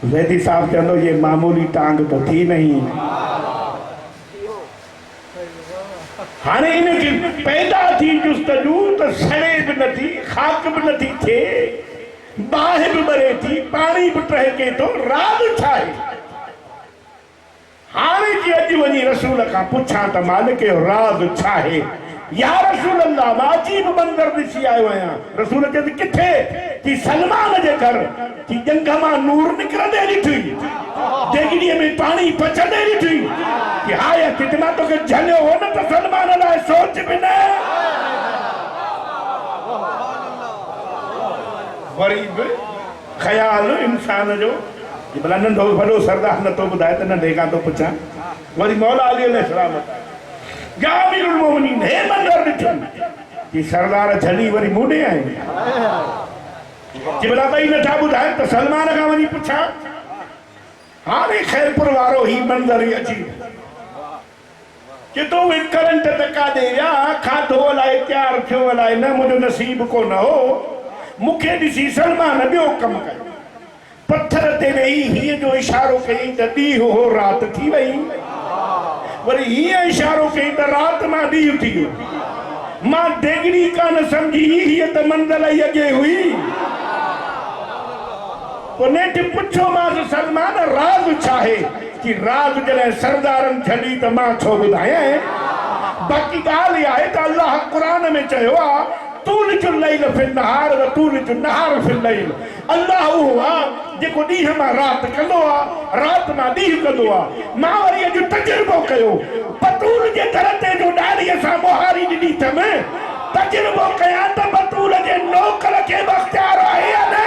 A: ज़ैदी साहब चवंदो ये मामूली टांग तो थी नहीं। हाणे इनखे पैदा थी जुस्तजू त सड़े बि नथी, ख़ाक बि नथी थिए, बाहि बि ॿरे थी, पाणी बि टहिके थो, राज़ छा आहे? हाणे जी अॼु वञी रसूल खां पुछां त मालिक जो राज़ छा आहे? या रसूल अल्लाह, मां अजीब मंज़र ॾिसी आयो आहियां। रसूल चए किथे? कि सलमान जे घर, कि जंग मां नूर निकिरंदे ॾिठी, देगिड़ीअ में पाणी पचंदे ॾिठी, कि हा या कितना तोखे झलियो हो न त सलमान लाइ सोच बि न। ग़रीब ख़्याल इंसान जो भला नंढो वॾो सरदार नथो ॿुधाए त नंढे खां थो पुछां वरी मौला अली अलैहिस्सलाम या अमीरुल मोमिनीन हे मंदर ॾिठमि कि सरदार झली वरी मूंॾे आहिनि कि भला ॿई नथा ॿुधाइनि त सलमान खां वञी पुछां हाणे खैरपुर वारो ही मंदर ई अची कि तूं करंट धका ॾे या खाधो अलाए तयारु थियो अलाए न मुंहिंजो नसीब कोन हो मूंखे ॾिसी सलमान ॿियो कमु कयो पत्थर ते वेही हीअं जो इशारो कयईं त ॾींहुं हो राति थी वई वरी हीअं इशारो कयईं त राति मां ॾींहुं थी वियो मां देगड़ी कान सम्झी हीअ त मंदर ई अॻे हुई पोइ नेठि पुछोमांसि सलमान राज़ छा आहे कि राज़ जॾहिं सरदारनि छॾी त मां छो ॿुधायां बाक़ी ॻाल्हि इहा आहे त अल्लाह क़ुरान में चयो आहे तूलिजुल लैल फिन नहार व तूलिजुन नहार फिल लैल अल्लाह उहो आहे जेको ॾींहं मां राति कंदो आहे राति मां ॾींहुं कंदो आहे मां वरी अॼु तजुर्बो कयो बतूल जे दर ते जो ॾाड़ीअ सां मोहारी ॾिनी अथमि तजुर्बो कयां त बतूल जे नौकर खे बख़्तियार आहे या न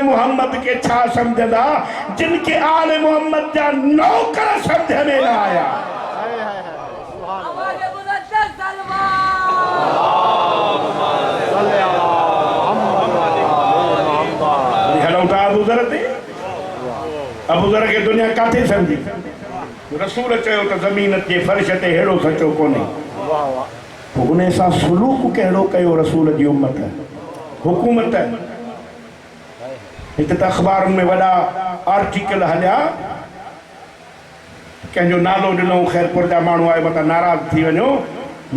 A: मोहम्मद के छा समझदा जिनके आले मोहम्मद जा नौकर समझ में ना आया अबू ज़र के दुनिया काथे समझी रसूल चयो त ज़मीन जे फर्श ते हेड़ो सचो कोने उन सां सुलूक कहिड़ो कयो रसूल जी उम्मत हुकूमत एक तो अखबार में वड़ा आर्टिकल हलिया कंहिंजो नालो ॾिनो खैरपुर जा माण्हू आए मत नाराज़ थी वञो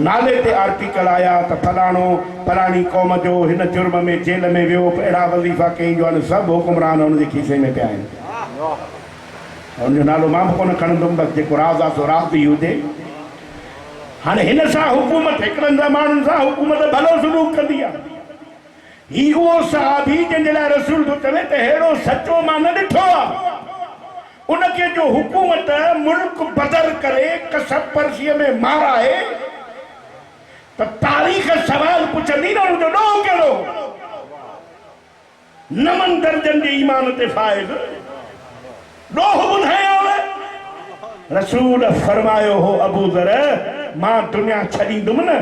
A: नाले ते आर्टिकल आया त फलाणो फलाणी क़ौम जो हिन जुर्म में जेल में वियो अहिड़ा वज़ीफ़ा कई जो सभु हुकुमरान हुनजे खीसे में पिया आहिनि हुनजो नालो मां बि कोन खणंदुमि बसि जेको राज़ आहे सो राज़ ई हुजे हाणे हिन सां हुकूमत हिकिड़नि माण्हुनि सां हुकूमत भलो सलूक कंदी आहे ही वो साहबी जंहिंजे लाइ रसूल थो चवे त हेड़ो सचो मां न ॾिठो आहे उनखे जो हुकूमत मुल्क बदर करे कसब पर्सीअ में माराए त तारीख़ सवाल पुछंदी न उनजो ॾोह कहिड़ो नवनि दर्जनि जे ईमान ते फ़ाइज़ ॾोह ॿुधायांव रसूल फरमायो हो अबू ज़र मां दुनिया छॾींदुमि न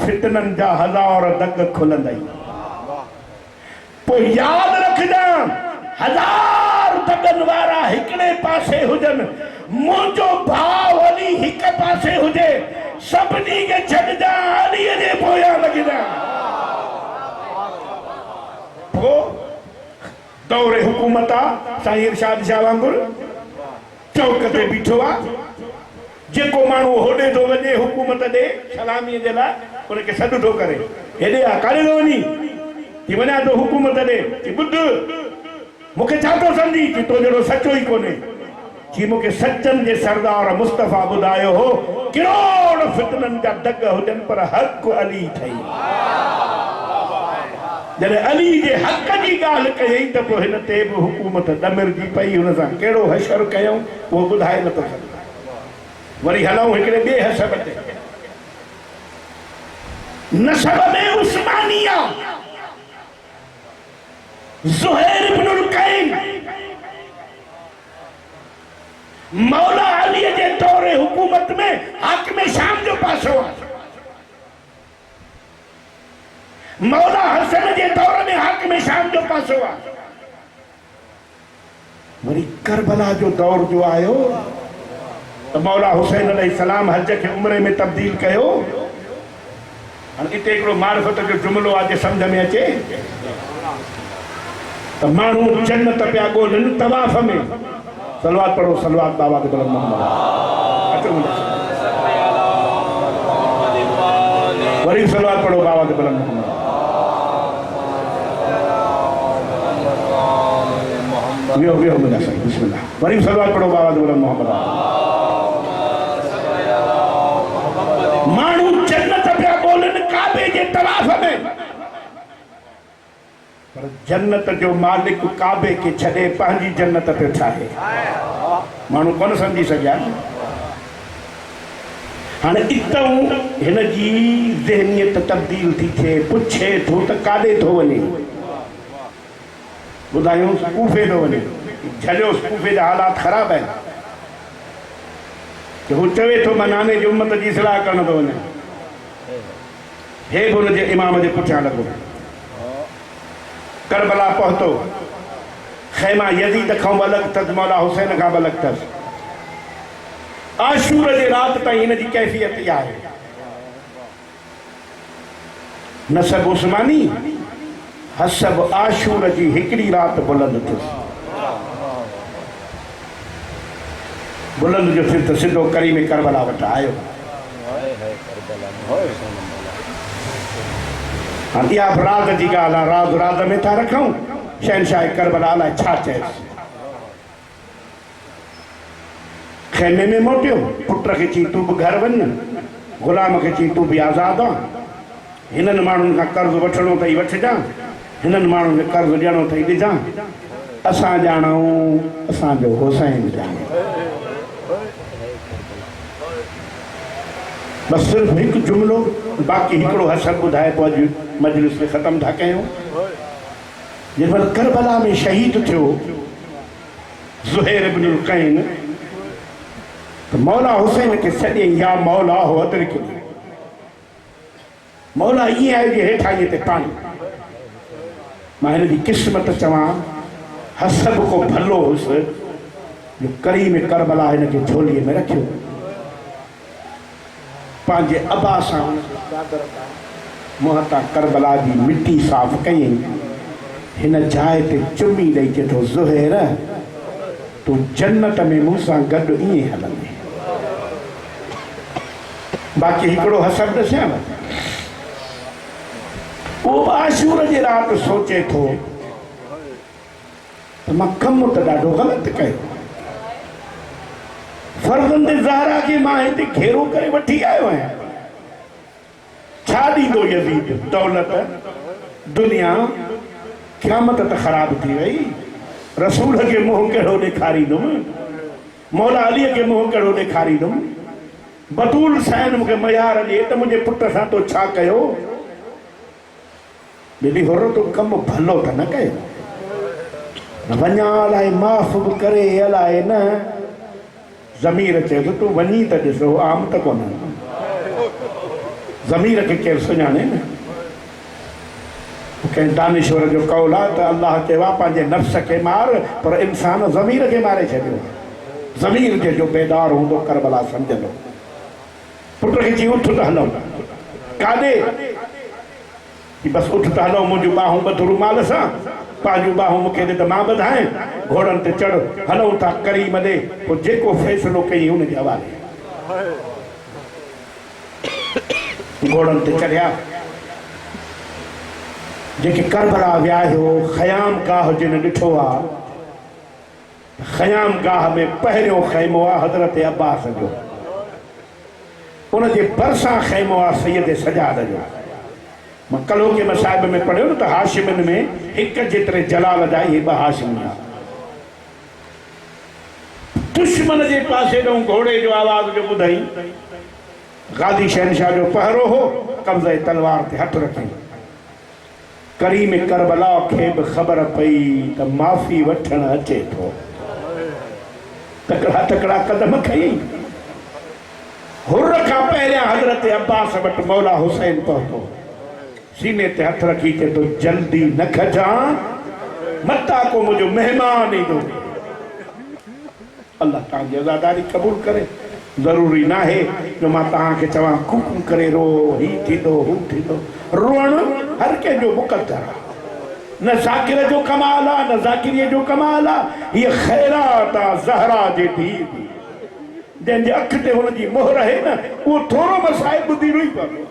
A: फितननि जा हज़ार दग खुलंदई याद रखना हजार दगन वारा हिकड़े पासे हुजन मुझो भाव अली हिक पासे हुजे सबनी के छॾजा अली जे पोया लगदा पो दौरे हुकूमत साईं इरशाद शाह वांगुर चौक ते बीठो आ जेको माण्हू होॾे थो वञे हुकूमत ॾे सलामीअ जे लाइ उनखे सॾु थो करे हेॾे आ काॾे थो वञी कि वञा तो हुकूमत ॾे कि ॿुध मूंखे छा थो सम्झी कि तो जहिड़ो सचो ई कोन्हे कि मूंखे सचनि जे सरदार मुस्तफ़ा ॿुधायो हो किरोड़ फितननि जा दग हुजनि पर हक़ अली ठही जॾहिं अली जे हक़ जी ॻाल्हि कयई त पोइ हिन ते बि हुकूमत ॾमिरजी पई हुन सां कहिड़ो हशर कयूं उहो ॿुधाए नथो सघे वरी हलूं हिकिड़े ॿिए हसब ते नसब में उस्मानिया ज़ुहैर इब्नुल कैन मौला अली जे दौरे हुकूमत में हाकिम शाम जो पासो मौला हसन जे दौर में हाकिम शाम जो पासो वरी करबला जो दौर जो आयो तो मौला हुसैन अलैहिस्सलाम हज के उम्रे में तब्दील कयो इते हिकिड़ो मारिफत जो जुमिलो आज समझ में अचे तो मानू जन्नत पिया ॻोल्हनि तवाफ़ में सलवात पढ़ो सलवात बाबा के बुलंद मोहम्मद वरी सलवात पढ़ो बाबा के बुलंद मोहम्मद वियो मुंहिंजा साईं बिस्मिल्लाह वरी सलवात पढ़ो बाबा के बुलंद मोहम्मद मानू जन्नत पिया ॻोल्हनि काबे जे तवाफ़ में पर जन्नत जो मालिक काबे के छॾे पंहिंजी जन्नत पे ठाहे माण्हू कोन सम्झी सघिया हाँ इतों हिन जी ज़हनियत तब्दील थी थे पुछे थो त काॾे थो वञे ॿुधायूं कूफे थो वञे झलियो कूफे जा हालात ख़राब आहिनि कि हू चवे थो मां नाने जी उम्मत जी इस्लाह करण थो वञा हे बि हुनजे इमाम जे पुठियां लॻो करबला पहुतो ख़ैमा यज़ीद खां बि अलॻि अथसि मौला हुसैन खां बि अलॻि अथसि आशूर जे राति ताईं हिन जी कैफ़ियत इहा आहे नसब उस्मानी हसब आशूर जी हिकिड़ी राति बुलंद थियुसि बुलंद जो थियो त सिधो करीम करबला वटि आयो हाँ इहा बि राज़ जी ॻाल्हि आहे राज़ राज़ में था रखूं शहनशाह करबला अलाए छा चएसि खेमे में मोटियो पुट खे चई तूं बि घर वञ ग़ुलाम खे चई तूं बि आज़ादु आहे हिननि माण्हुनि खां कर्ज़ु वठिणो अथई वठिजां हिननि माण्हुनि खे कर्ज़ु ॾियणो अथई ॾिजां असां ॼाणूं असांजो हुसैन ॼाणे बस सिर्फ़ हिकु जुमिलो बाक़ी हिकिड़ो हसन ॿुधाए पोइ अॼु मजलिस खे ख़तमु था कयूं जेमहिल करबला में शहीद थियो ज़ुहैर इब्नुल क़ैन तो मौला हुसैन के सॾे या मौला हो अदरिक मौला ईअं आहे जे हेठां ईअं ते पाणी मां हिन जी क़िस्मत चवां हसब को भलो हुउसि जो करीम करबला हिन खे झोलीअ में रखियो पंहिंजे अबा सां मुंहं तां करबला जी मिटी साफ़ कयईं हिन जाइ ते चुमी ॾेई चए थो ज़ुहैर तूं जन्नत में मूं सां गॾु ईअं हलंदे बाक़ी हिकिड़ो हसब ॾिसां न उहो आशूर जे राति सोचे थो त मां कमु त ॾाढो ग़लति कयो फर्ज़ंद ज़हरा खे मां हिते घेरो करे वठी आयो आहियां छा ॾींदो यज़ीद दौलत दुनिया क़यामत त ख़राब थी वई रसूल खे मुंहुं कहिड़ो ॾेखारींदुमि मौला अलीअ खे मुंहुं कहिड़ो ॾेखारींदुमि बतूल साईं मूंखे मयार ॾिए त मुंहिंजे पुट सां तो छा कयो दीदी हुर तूं कमु भलो त न कयो वञा अलाए माफ़ बि करे अलाए न ज़मीर चए थो तूं वञी त ॾिसो आम त कोन ज़मीर खे केरु सुञाणे न कंहिं दानिश्वर जो कौल आहे त अलाह चयो आहे पंहिंजे नफ़्स खे मार पर इंसान ज़मीर खे मारे छॾियो ज़मीर जे जो बेदार हूंदो करबला सम्झंदो पुट खे चई उठ त हलूं काॾे बसि उठ त हलूं मुंहिंजूं ॿाहूं ॿध रुमाल सां पंहिंजूं ॿाहूं मूंखे ॾे त मां ॿधाए घोड़नि ते चढ़ हलूं था करीम ॾे पोइ जेको फ़ैसिलो कई हुनजे हवाले घोड़नि ते चढ़िया जेके करबला विया हो ख़याम गाह जिन ॾिठो आहे ख़याम गाह में पहिरियों ख़ैमो आहे हज़रत अब्बास जो उनजे भरिसां ख़ैमो आहे सैयद सजाद जो मां कलो के मसाइब में पढ़ियो न त हाशिमनि में हिकु जेतिरे जलाल जा इहे ॿ हाशिम हुआ दुश्मन जे पासे ॾांहुं घोड़े जो आवाज़ जो ॿुधई गादी शहनशाह जो पहरो हो कब्ज़े तलवार ते हथ रखी करीम करबला खे बि ख़बर पई त माफ़ी वठण अचे थो तकड़ा तकड़ा कदम खई हुर खां पहिरियां हज़रत अब्बास वटि मौला हुसैन पहुतो सीने ते हथ रखी चए तो जल्दी न खजां मता को मुझे मेहमान ईंदो अल्लाह तव्हांजी अज़ादारी क़बूल करे ज़रूरी न आहे जो मां तव्हांखे चवां कुकु करे रो ही थींदो हू थींदो रोअण हर कंहिंजो मुक़द्दर आहे न ज़ाकिर जो कमाल आहे न ज़ाकिरीअ जो कमाल आहे हीअ ख़ैरात आहे ज़हरा जे धीउ जी जंहिंजे अख ते हुनजी मोहर आहे न उहो थोरो मसाइब ॿुधी रोई पवंदो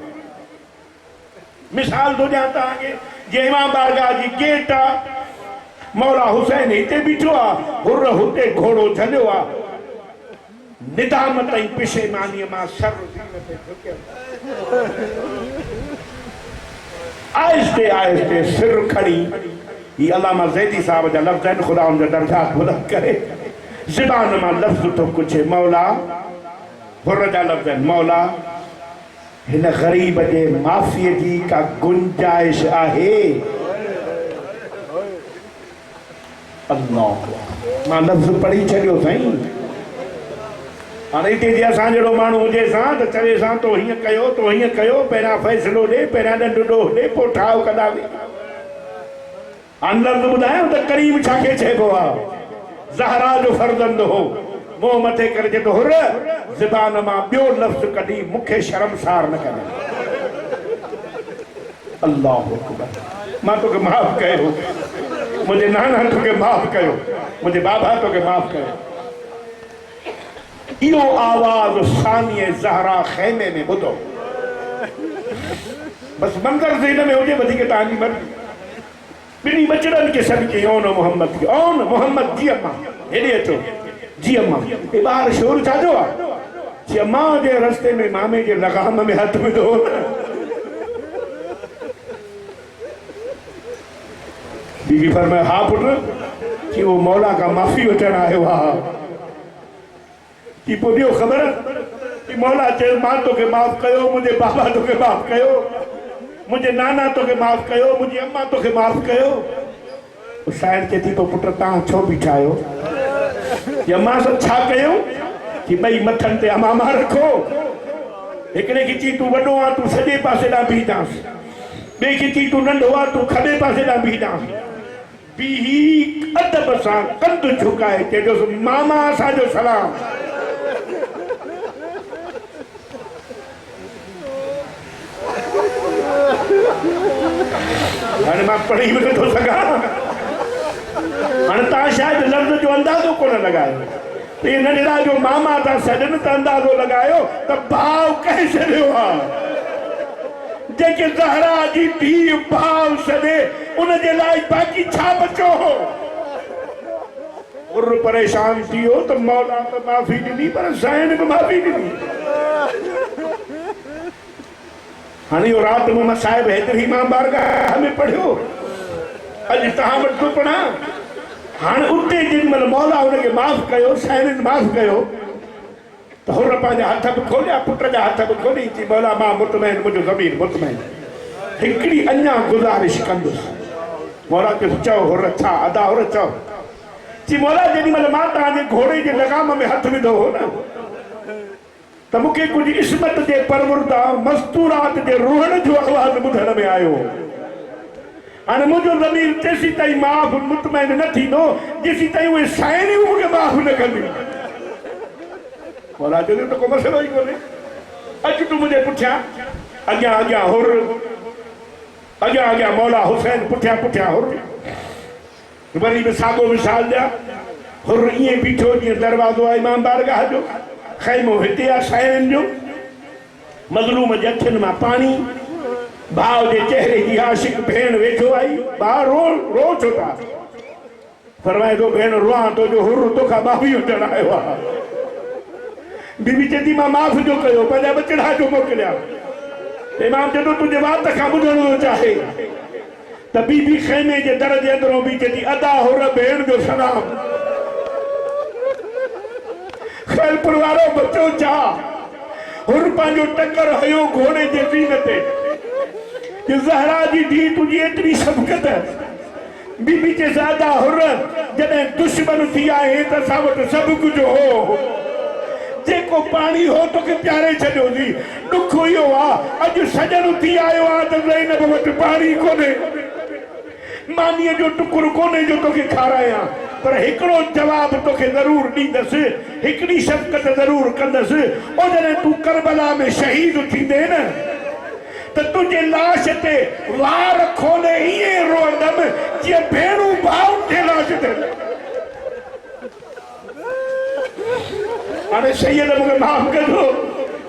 A: मिसाल थो ॾियां तव्हांखे जे इमाम बारगाह जी गेट आहे मौला हुसैन हिते बीठो आहे हुर हुते घोड़ो झलियो आहे निदाम ताईं पिशेमानीअ मां सर आहिस्ते आहिस्ते सिर खणी ये अल्लामा ज़ैदी साहब जा लफ्ज़ आहिनि, खुदा उनजा दर्जात बुलंद करे। ज़बान मां लफ्ज़ तो कुछ मौला हुर जा लफ्ज़ आहिनि, मौला हिन ग़रीब जे माफ़ीअ जी का गुंजाइश आहे? अल्लाह, मां लफ्ज़ पढ़ी छॾियो साईं। हाणे हिते जे असां जहिड़ो माण्हू हुजे सां त चवे सां तो हीअं कयो, तो हीअं कयो, पहिरियां फ़ैसिलो ॾे, पहिरियां ॾंडु ॾोह ॾे, पोइ ठाह कंदासीं। हाणे लफ़्ज़ ॿुधायो त करीम छाखे चइबो आहे? ज़हरा जो फर्ज़ंद हो, मुंहुं मथे करे चए थो हुर ज़बान मां ॿियो लफ़्ज़ कढी मूंखे शर्मसार न कनि। अल्लाहु अकबर, मां तोखे माफ़ कयो, मुंहिंजे नाना तोखे माफ़ कयो, मुंहिंजे बाबा तोखे माफ़ कयो। इहो आवाज़ सानीअ ज़हरा ख़ैमे में ॿुधो। बसि मंज़र ज़हन में हुजे, वधीक तव्हांजी मर्ज़ी। ॿिन्ही बचड़नि खे सॾु कई, ओन मोहम्मद खे, ओन मोहम्मद जी अम्मा हेॾे अचो, जी अम्मा। हे ॿार शोर छाजो आहे? जी अम्मा जे रस्ते में मामे जे लगाम में हथ विधो न। बीबी फरमाए हा पुट, कि वो मौला का माफ़ी वठण आयो आहे। कि पोइ ॿियो ख़बर कि मौला चयो मां तोखे माफ़ कयो, मुंहिंजे बाबा तोखे माफ़ कयो, मुंहिंजे नाना तोखे माफ़ कयो, मुंहिंजी अम्मा तोखे माफ़ कयो। शाइर चए थी, पोइ पुट तव्हां छो बीठा आहियो? कि अम्मा सां छा कयूं? कि ॿई मथनि ते अमामा रखो। हिकिड़े खे चई तूं वॾो आहे, तूं सॼे पासे ॾांहुं बीह जांसि, ॿिए खे चई तूं नंढो आहे, तूं खॿे पासे ॾांहुं बीह जांसि। बीही अदब सां कंधु झुकाए चइजोसि मामा असांजो सलाम। हाणे मां पढ़ी बि नथो सघां। हाणे तव्हां शायदि लफ़्ज़ जो अंदाज़ो कोन लॻायो। ये नंढड़ा जो मामा था सॾनि त अंदाज़ो लॻायो त भाउ कंहिं छॾियो आहे। जेके ज़हरा जी धीउ भाउ छॾे, उनजे लाइ बाक़ी छा बचो हो? उर परेशान थी वियो त मौला त माफ़ी ॾिनी, पर साईं बि माफ़ी ॾिनी। हाणे इहो राति मोहम्मद साहिब हेतिरी मां बारगाह में पढ़ियो, अॼु तव्हां वटि थो पढ़ां। हाणे उते जेॾीमहिल मौला हुनखे माफ़ कयो, साईं माफ़ कयो, त हुन पंहिंजा हथ बि खोलिया, पुट जा हथ बि खोली, चई मौला मां मुतमैन, मुंहिंजो ज़मीर मुतमैन। हिकिड़ी अञा गुज़ारिश कंदुसि। मौला खे चओ हुर छा अदा? हुर चओ, चई मौला जेॾीमहिल मां तव्हांजे घोड़े जे लगाम में हथ विधो हो न, त मूंखे कुझु इस्मत जे परवरदा मस्तूरात जे रोहण जो आवाज़ ॿुधण में आयो। हाणे मुंहिंजो ज़मीर तेसीं ताईं माफ़ मुतमैन न थींदो जेसीं ताईं उहे साइनियूं मूंखे माफ़ न कंदियूं। मौला चयो त को मसइलो ई कोन्हे, अचु तूं मुंहिंजे पुठियां, अॻियां अॻियां हुर, अॻियां अॻियां मौला हुसैन, पुठियां पुठियां हुर। वरी बि साॻियो मिसाल ॾियां, हुर ईअं बीठो जीअं दरवाज़ो आहे इमाम बारगाह जो, ख़ैमो हिते आहे साइनि जो, मज़लूम जे अखियुनि मां पाणी, भाउ जे चेहरे जी आशिक भेण वेठो आई। भाउ रो छो था? फरमाए थो भेण रोआं तो जो हुर तोखां माफ़ी वठण आयो आहे। बीबी चए थी मां माफ़ जो कयो, पंहिंजा बचड़ा जो मोकिलिया। इमाम चए थो तुंहिंजे वात खां ॿुधण थो चाहे त बीबी ख़ैमे जे दर जे अंदरों बि चए थी अदा हुर भेण जो सलाम। खैरपुर वारो बचो चा हुर पंहिंजो टकर हयो घोड़े जे ज़ीन ते। ज़हरा जी धीउ तुंहिंजी एतिरी शफ़क़त, बीबी चए अदा हुर जॾहिं दुश्मन थी आहे त असां वटि सभु कुझु हो, जेको पाणी हो तोखे प्यारे छॾियोसीं। ॾुख इहो आहे अॼु सॼण थी आयो आहे त ज़ैनब वटि पाणी कोन्हे, मानीअ जो टुकुर कोन्हे जो तोखे खारायां, पर हिकिड़ो जवाब तोखे ज़रूर ॾींदसि, हिकिड़ी शफ़क़त ज़रूर कंदसि। ओ जॾहिं तूं करबला में शहीद थींदे न त तुंहिंजे लाश ते वार खोले ईअं रोअंदमि जीअं भेणूं भाउनि जे लाश ते। हाणे सैयद मूंखे माफ़ कजो,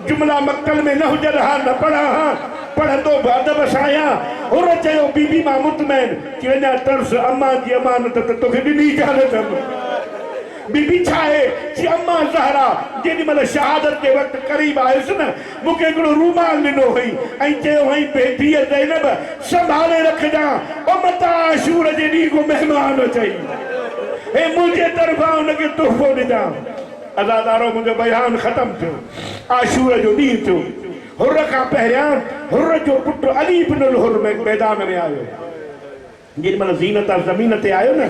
A: जुमला मक्तल में न हुजनि हा, न पढ़ा हा, पढ़ंदो बि अदब सां आहियां। हुर चयो बीबी मां मुतमैन कि अञा तर्स अम्मा जी अमानत त तोखे ॾिनी कान अथमि। बीबी छा है ची अम्मा ज़हरा जेॾी महिल शहादत के वक़्तु क़रीब आयुसि न मूंखे हिकिड़ो रूमाल ॾिनो हुई ऐं चयो हुई बेटीअ ज़ैनब संभाले रखजां उमत आशूर जे ॾींहं को महिमान अचई हे मुंहिंजे तरफ़ां हुनखे तोहफ़ो ॾिजां अज़ादारो मुंहिंजो बयान ख़तमु थियो आशूर जो ॾींहुं थियो हुर खां पहिरियां हुर जो पुटु अली इब्न हुर मैदान में आयो जेॾी महिल ज़ीनत ज़मीन ते आयो न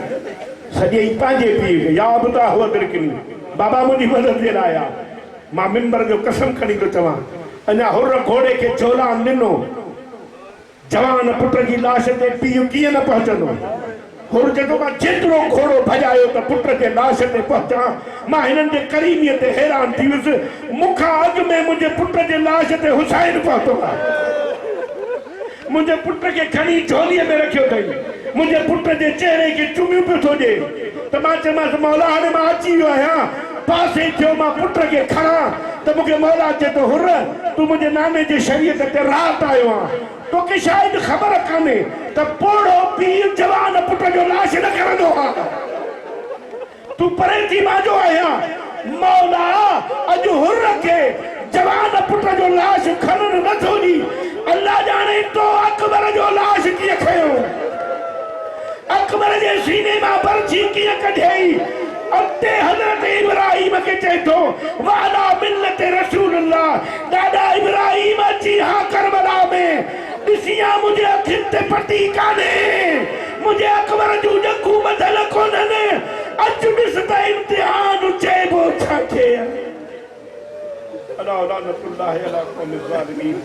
A: सॼे पंहिंजे पीउ खे या बुता हुआ बिरकिनी बाबा मुंहिंजी मदद जे लाइ आ मां मिंबर जो कसम खणी थो चवां अञा हुर घोड़े खे चोलान ॾिनो जवान पुट जी लाश ते पीउ कीअं न पहुचंदो हुर चवंदो मां जेतिरो घोड़ो भॼायो त पुट जे लाश ते पहुचां मां हिननि जे करीमीअ ते हैरान थी वियुसि मूंखां अॻु में मुंहिंजे पुट जे लाश ते हुसैन पहुतो आहे मुंहिंजे पुट खे खणी झोलीअ में रखियो अथई मुंहिंजे पुट जे चहिरे खे चुमियो पियो थो ॾे त मां चयोमांसि मौला हाणे मां अची वियो आहियां पासे थियो मां पुट खे खणां त मूंखे मौला चए थो हुर तूं मुंहिंजे नाने जे शरीयत ते रात आयो आहे तोखे शायदि ख़बर कान्हे त पोड़ो पीउ जवान पुट जो लाश न खणंदो आहे तूं परे थी मां जो आहियां मौला अॼु हुर खे जवान पुट जो लाश खणणु नथो ॾी अल्लाह ॼाणे तो अकबर जो लाश कीअं खयो अकबर जे सीने मां बरछी कीअं कढियई अॻिते हज़रत इब्राहिम खे चए थो वाला मिलत रसूलुल्लाह ॾाॾा इब्राहिम अची हा करबला में ॾिसियां मुंहिंजे अखियुनि ते पटी कान्हे मुंहिंजे अकबर जूं ॼखूं ॿधल कोन्हनि अचु ॾिस त इम्तिहान चइबो छा थिए अला लानतुल्लाह अला कौम ज़ालिमीन